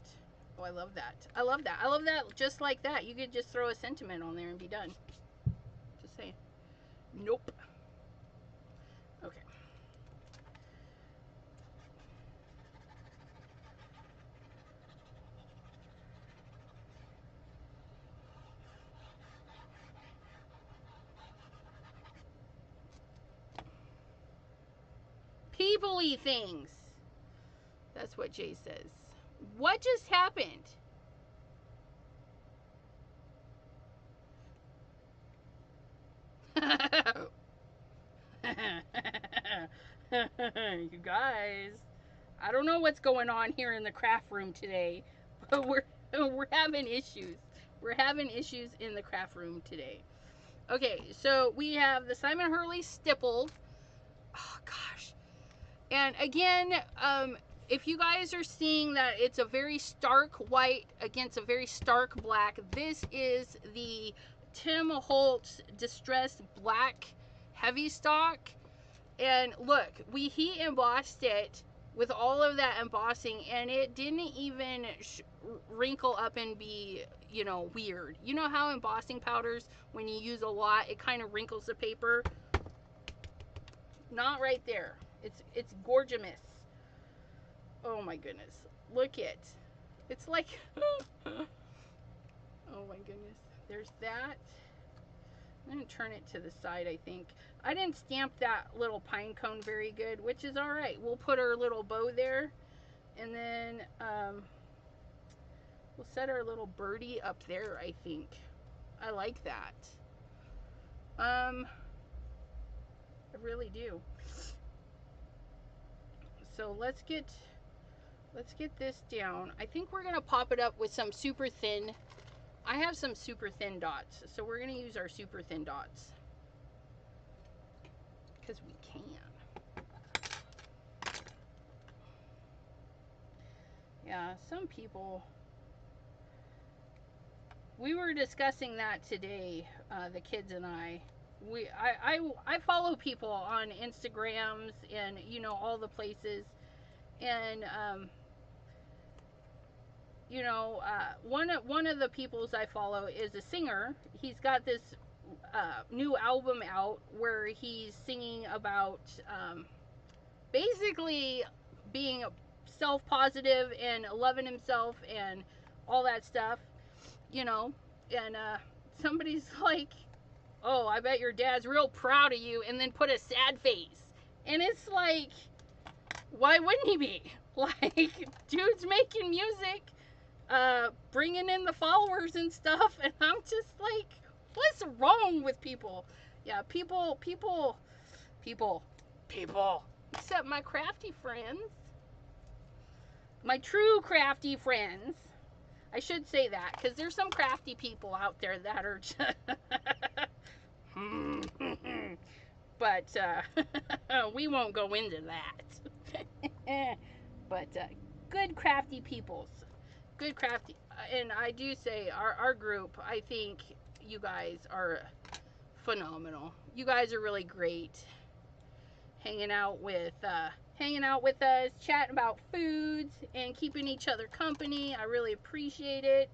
Oh, I love that. I love that. I love that just like that. You could just throw a sentiment on there and be done. Just saying. Nope. Okay. People-y things. That's what Jay says. What just happened? You guys, I don't know what's going on here in the craft room today, but we're having issues. We're having issues in the craft room today. Okay, so we have the Simon Hurley stippled. Oh gosh. And again, if you guys are seeing that it's a very stark white against a very stark black, this is the Tim Holtz Distressed Black Heavy Stock. And look, we heat embossed it with all of that embossing, and it didn't even wrinkle up and be, you know, weird. You know how embossing powders, when you use a lot, it kind of wrinkles the paper? Not right there. It's gorgeous. Oh my goodness. Look it. It's like oh my goodness. There's that. I'm going to turn it to the side, I think. I didn't stamp that little pine cone very good, which is all right. We'll put our little bow there, and then we'll set our little birdie up there, I think. I like that. I really do. So let's get this down. I think we're going to pop it up with some super thin. I have some super thin dots, so we're going to use our super thin dots because we can. Yeah, some people, we were discussing that today, the kids and I follow people on Instagrams and, you know, all the places, and you know, one of the peoples I follow is a singer. He's got this new album out where he's singing about basically being self-positive and loving himself and all that stuff, you know. And somebody's like, oh, I bet your dad's real proud of you, and then put a sad face. And it's like, why wouldn't he be? Like, dude's making music, bringing in the followers and stuff, and I'm just like, what's wrong with people? Yeah, people, except my crafty friends, my true crafty friends. I should say that, because there's some crafty people out there that are just but we won't go into that. But good crafty peoples, good crafty, and I do say our group, I think you guys are phenomenal. You guys are really great. Hanging out with hanging out with us, chatting about foods, and keeping each other company. I really appreciate it.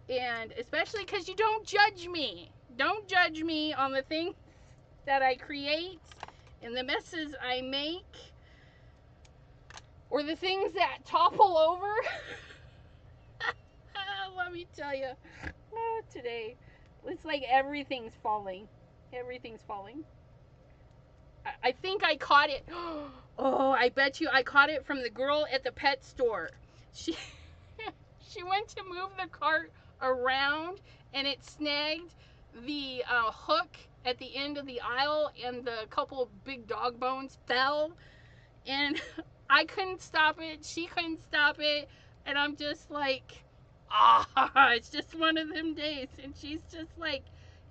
And especially because you don't judge me. Don't judge me on the things that I create and the messes I make, or the things that topple over. Let me tell you, today, it's like everything's falling. Everything's falling. I think I caught it. Oh, I bet you I caught it from the girl at the pet store. She went to move the cart around, and it snagged the hook at the end of the aisle, and the couple of big dog bones fell, and I couldn't stop it. She couldn't stop it, and I'm just like, it's just one of them days. And she's just like,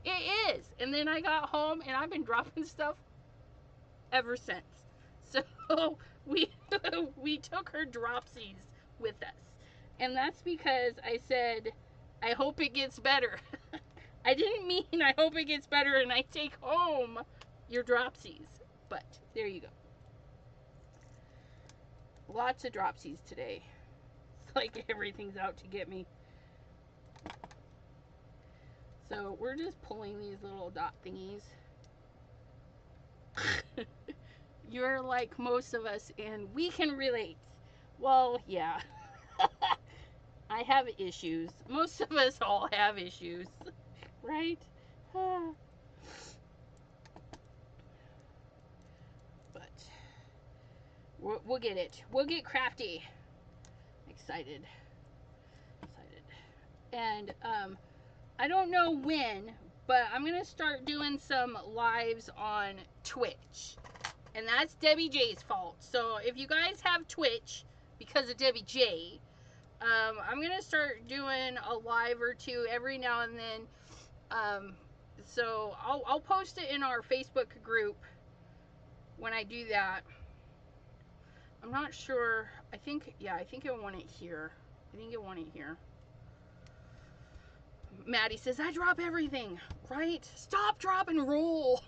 it is. And then I got home, and I've been dropping stuff ever since. So we took her dropsies with us, and that's because I said, I hope it gets better. I didn't mean I hope it gets better and I take home your dropsies, but there you go. Lots of dropsies today. It's like everything's out to get me. So we're just pulling these little dot thingies. You're like most of us, and we can relate. Well, yeah. I have issues. Most of us all have issues, right? But we'll get it. We'll get crafty. Excited. And I don't know when, but I'm gonna start doing some lives on Twitch, and that's Debbie J's fault. So if you guys have Twitch because of Debbie J, I'm gonna start doing a live or two every now and then. So I'll post it in our Facebook group when I do that. I'm not sure. I think I want it here. Maddie says, I drop everything, right? Stop, drop, and roll.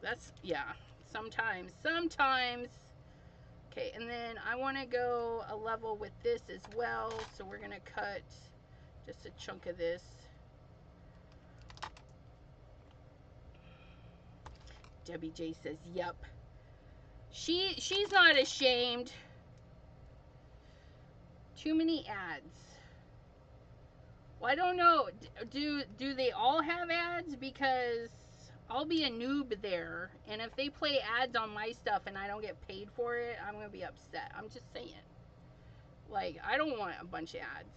That's, yeah, sometimes. Okay, and then I want to go a level with this as well, so we're going to cut just a chunk of this. Debbie J says, yep. She's not ashamed. Too many ads. Well, I don't know. Do they all have ads? Because I'll be a noob there, and if they play ads on my stuff and I don't get paid for it, I'm gonna be upset. I'm just saying. Like, I don't want a bunch of ads.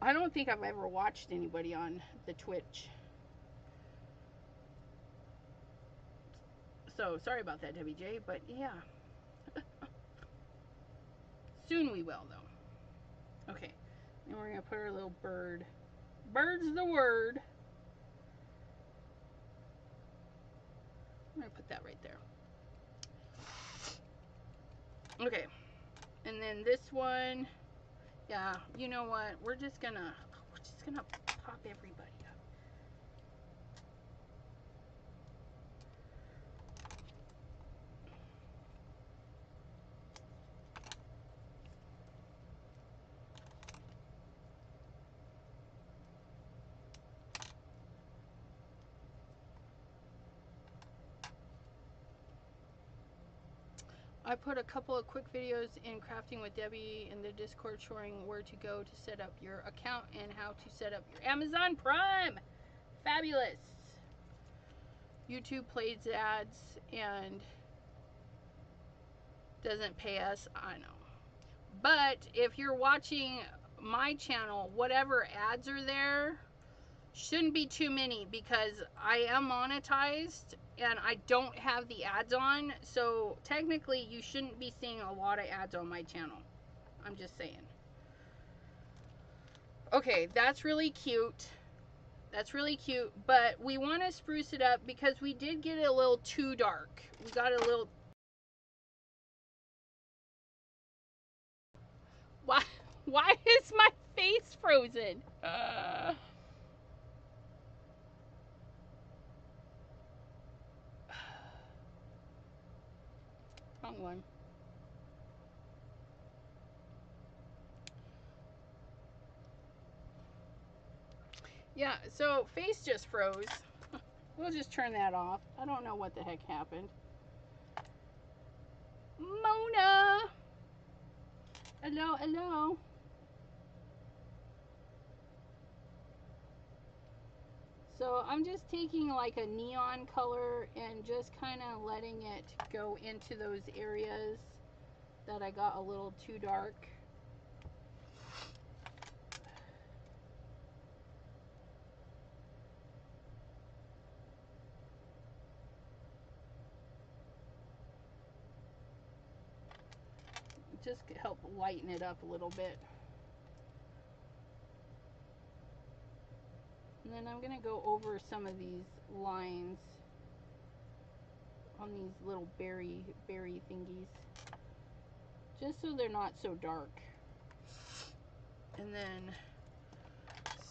I don't think I've ever watched anybody on the Twitch. So, sorry about that, Debbie J, but yeah. Soon we will, though. Okay, and we're going to put our little bird. Bird's the word. I'm going to put that right there. Okay, and then this one, yeah, you know what? We're just going to pop everybody up. I put a couple of quick videos in Crafting with Debbie in the Discord showing where to go to set up your account and how to set up your Amazon Prime. Fabulous. YouTube plays ads and doesn't pay us, I know. But if you're watching my channel, whatever ads are there shouldn't be too many, because I am monetized and I don't have the ads on, so technically you shouldn't be seeing a lot of ads on my channel. I'm just saying. Okay, that's really cute. That's really cute, but we want to spruce it up because we did get it a little too dark. We got a little... Why is my face frozen? Yeah, so face just froze. We'll just turn that off. I don't know what the heck happened. Mona! Hello, hello. So I'm just taking like a neon color and just kind of letting it go into those areas that I got a little too dark. Just help lighten it up a little bit. And then I'm going to go over some of these lines on these little berry thingies, just so they're not so dark. And then,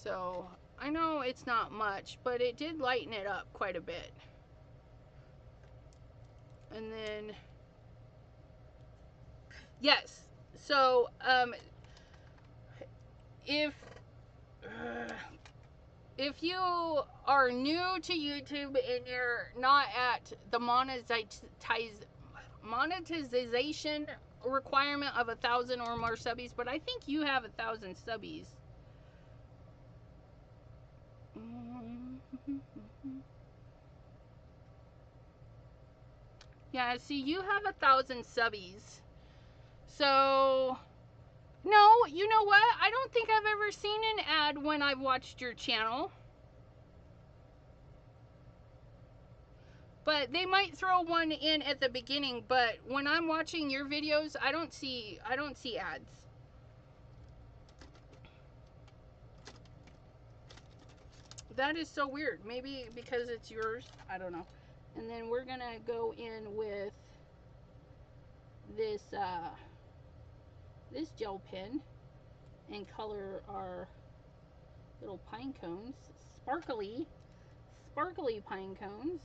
so I know it's not much, but it did lighten it up quite a bit. And then, yes, so if you are new to YouTube and you're not at the monetization requirement of 1,000 or more subbies, but I think you have 1,000 subbies. Yeah, see, you have 1,000 subbies. So, no, you know what? I don't think I've ever seen an ad when I've watched your channel. But they might throw one in at the beginning, but when I'm watching your videos, I don't see ads. That is so weird. Maybe because it's yours, I don't know. And then we're going to go in with this this gel pen and color our little pine cones, sparkly pine cones.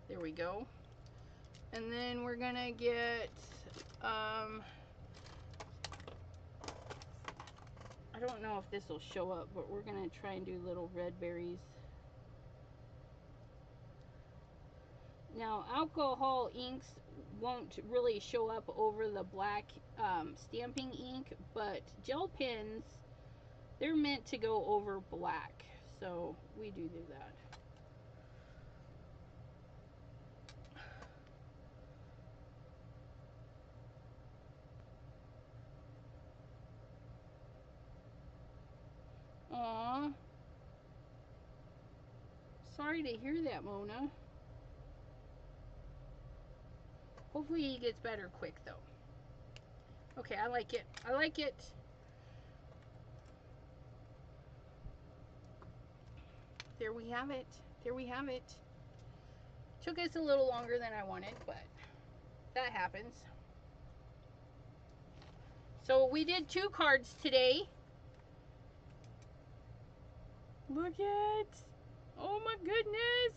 There we go. And then we're gonna get I don't know if this will show up, but we're gonna try and do little red berries. Now, alcohol inks won't really show up over the black stamping ink, but gel pens, they're meant to go over black, so we do that. Aww. Sorry to hear that, Mona. Hopefully he gets better quick, though. Okay, I like it. I like it. There we have it. There we have it. Took us a little longer than I wanted, but that happens. So we did 2 cards today. Look at, oh my goodness.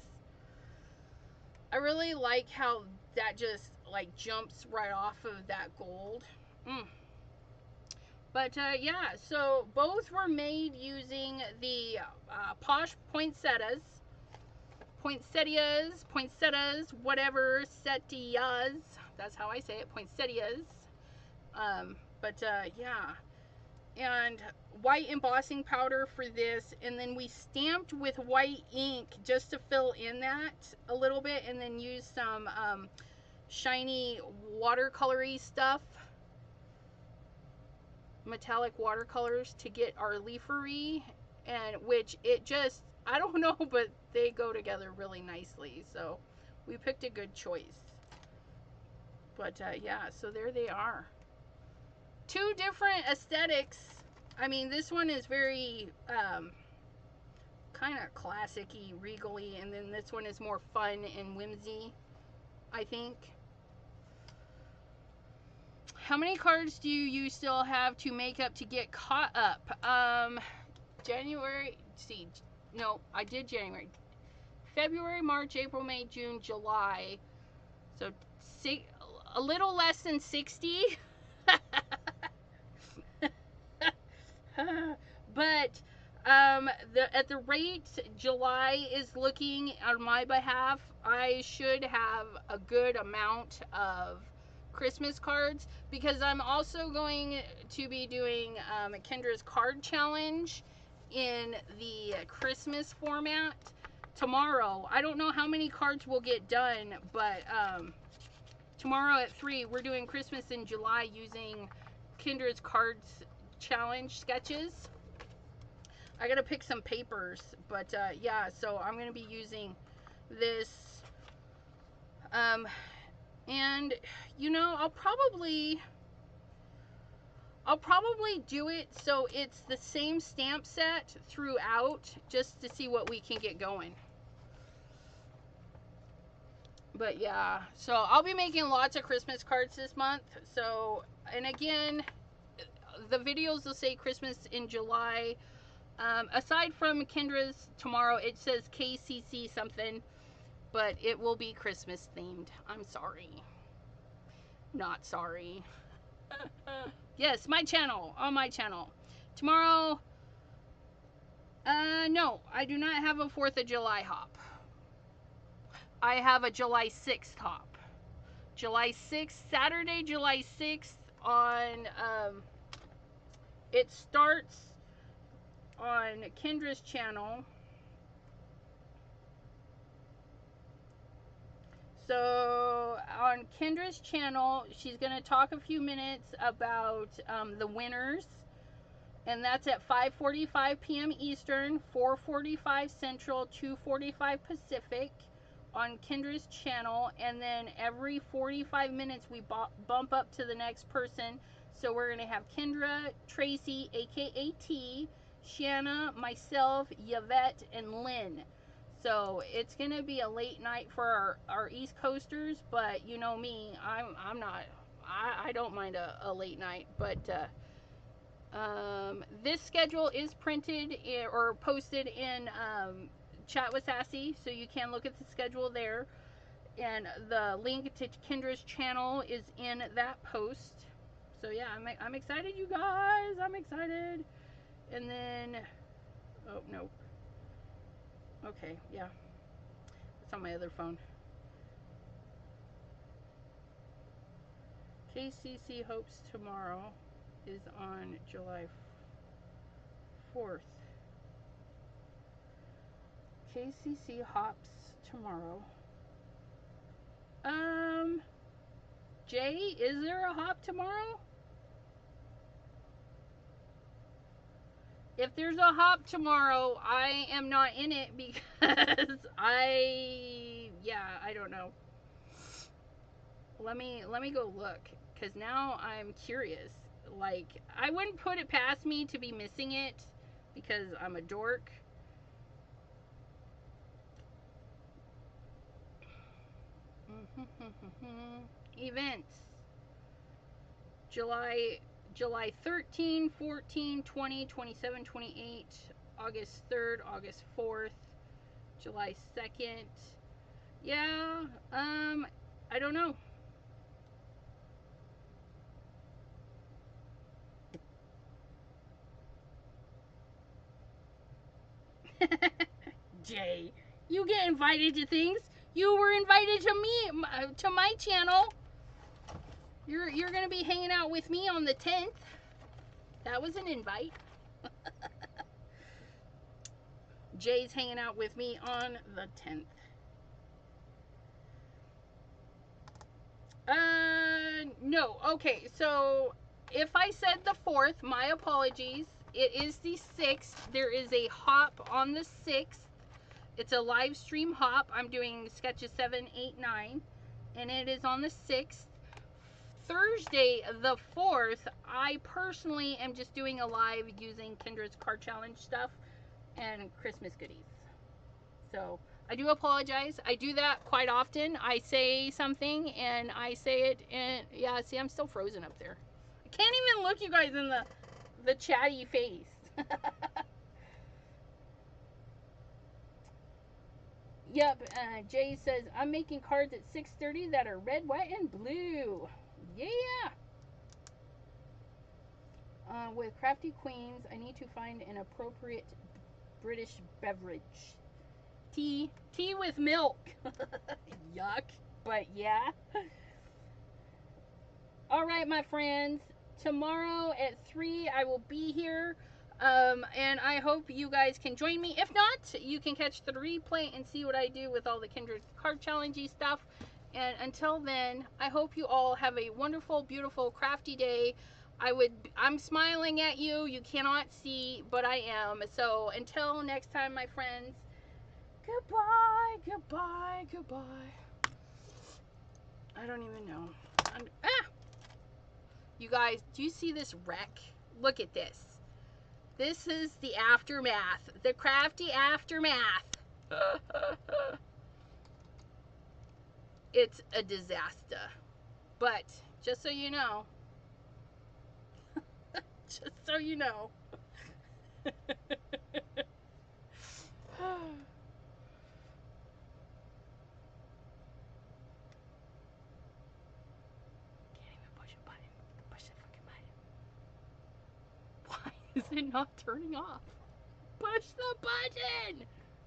I really like how that just like jumps right off of that gold. But yeah, so both were made using the Posh poinsettias, whatever, settias. That's how I say it, poinsettias. But yeah, and white embossing powder for this, and then we stamped with white ink just to fill in that a little bit, and then use some shiny watercolory stuff, metallic watercolors, to get our leafery, and which it just, I don't know, but they go together really nicely, so we picked a good choice. But yeah, so there they are. 2 different aesthetics. I mean, this one is very kind of classic-y, regal-y, and then this one is more fun and whimsy, I think. How many cards do you still have to make up to get caught up? January, see, no, I did January. February, March, April, May, June, July. So a little less than 60. But at the rate July is looking on my behalf, I should have a good amount of Christmas cards, because I'm also going to be doing Kendra's card challenge in the Christmas format tomorrow. I don't know how many cards will get done, but tomorrow at 3 we're doing Christmas in July using Kendra's cards challenge sketches. I gotta pick some papers, but yeah, so I'm gonna be using this, and you know, I'll probably do it so it's the same stamp set throughout, just to see what we can get going. But yeah, so I'll be making lots of Christmas cards this month. So, and again, the videos will say Christmas in July. Aside from Kendra's tomorrow, it says KCC something, but it will be Christmas themed. I'm sorry. Not sorry. Yes, my channel, on my channel. Tomorrow, no, I do not have a 4th of July hop. I have a July 6th hop. July 6th, Saturday, July 6th on, it starts on Kendra's channel. So on Kendra's channel, she's going to talk a few minutes about the winners, and that's at 5:45 p.m. Eastern, 4:45 Central, 2:45 Pacific on Kendra's channel. And then every 45 minutes we bump up to the next person. So we're going to have Kendra, Tracy, aka T, Shanna, myself, Yvette, and Lynn. So it's going to be a late night for our East Coasters, but you know me, I don't mind a late night. But this schedule is printed or posted in Chat with Sassy, so you can look at the schedule there. And the link to Kendra's channel is in that post. So yeah, I'm excited, you guys. I'm excited. And then, oh no. Okay, yeah. It's on my other phone. KCC Hopes tomorrow is on July 4th. KCC Hops tomorrow. Jay, is there a hop tomorrow? If there's a hop tomorrow, I am not in it because I don't know. Let me go look, because now I'm curious. Like, I wouldn't put it past me to be missing it because I'm a dork. Events. July 13, 14, 20, 27, 28, August 3rd, August 4th, July 2nd. Yeah, I don't know. Jay, you get invited to things. You were invited to me, to my channel. You're gonna be hanging out with me on the 10th. That was an invite. Jay's hanging out with me on the 10th. No. Okay, so if I said the 4th, my apologies. It is the 6th. There is a hop on the 6th. It's a live stream hop. I'm doing sketches 7, 8, 9, and it is on the 6th. Thursday, the 4th, I personally am just doing a live using Kendra's card challenge stuff and Christmas goodies. So I do apologize. I do that quite often. I say something and I say it, and yeah, see, I'm still frozen up there. I can't even look you guys in the chatty face. Yep, Jay says, I'm making cards at 6:30 that are red, white, and blue. Yeah. With Crafty Queens, I need to find an appropriate British beverage. Tea with milk. Yuck. But yeah. All right, my friends. Tomorrow at 3, I will be here. And I hope you guys can join me. If not, you can catch the replay and see what I do with all the Kindred card challengey stuff. And until then, I hope you all have a wonderful, beautiful, crafty day. I'm smiling at you. You cannot see, but I am. So until next time, my friends, goodbye, goodbye, goodbye. I don't even know. You guys, do you see this wreck? Look at this. This is the aftermath. The crafty aftermath. It's a disaster. But, just so you know. Just so you know. Is it not turning off? Push the button!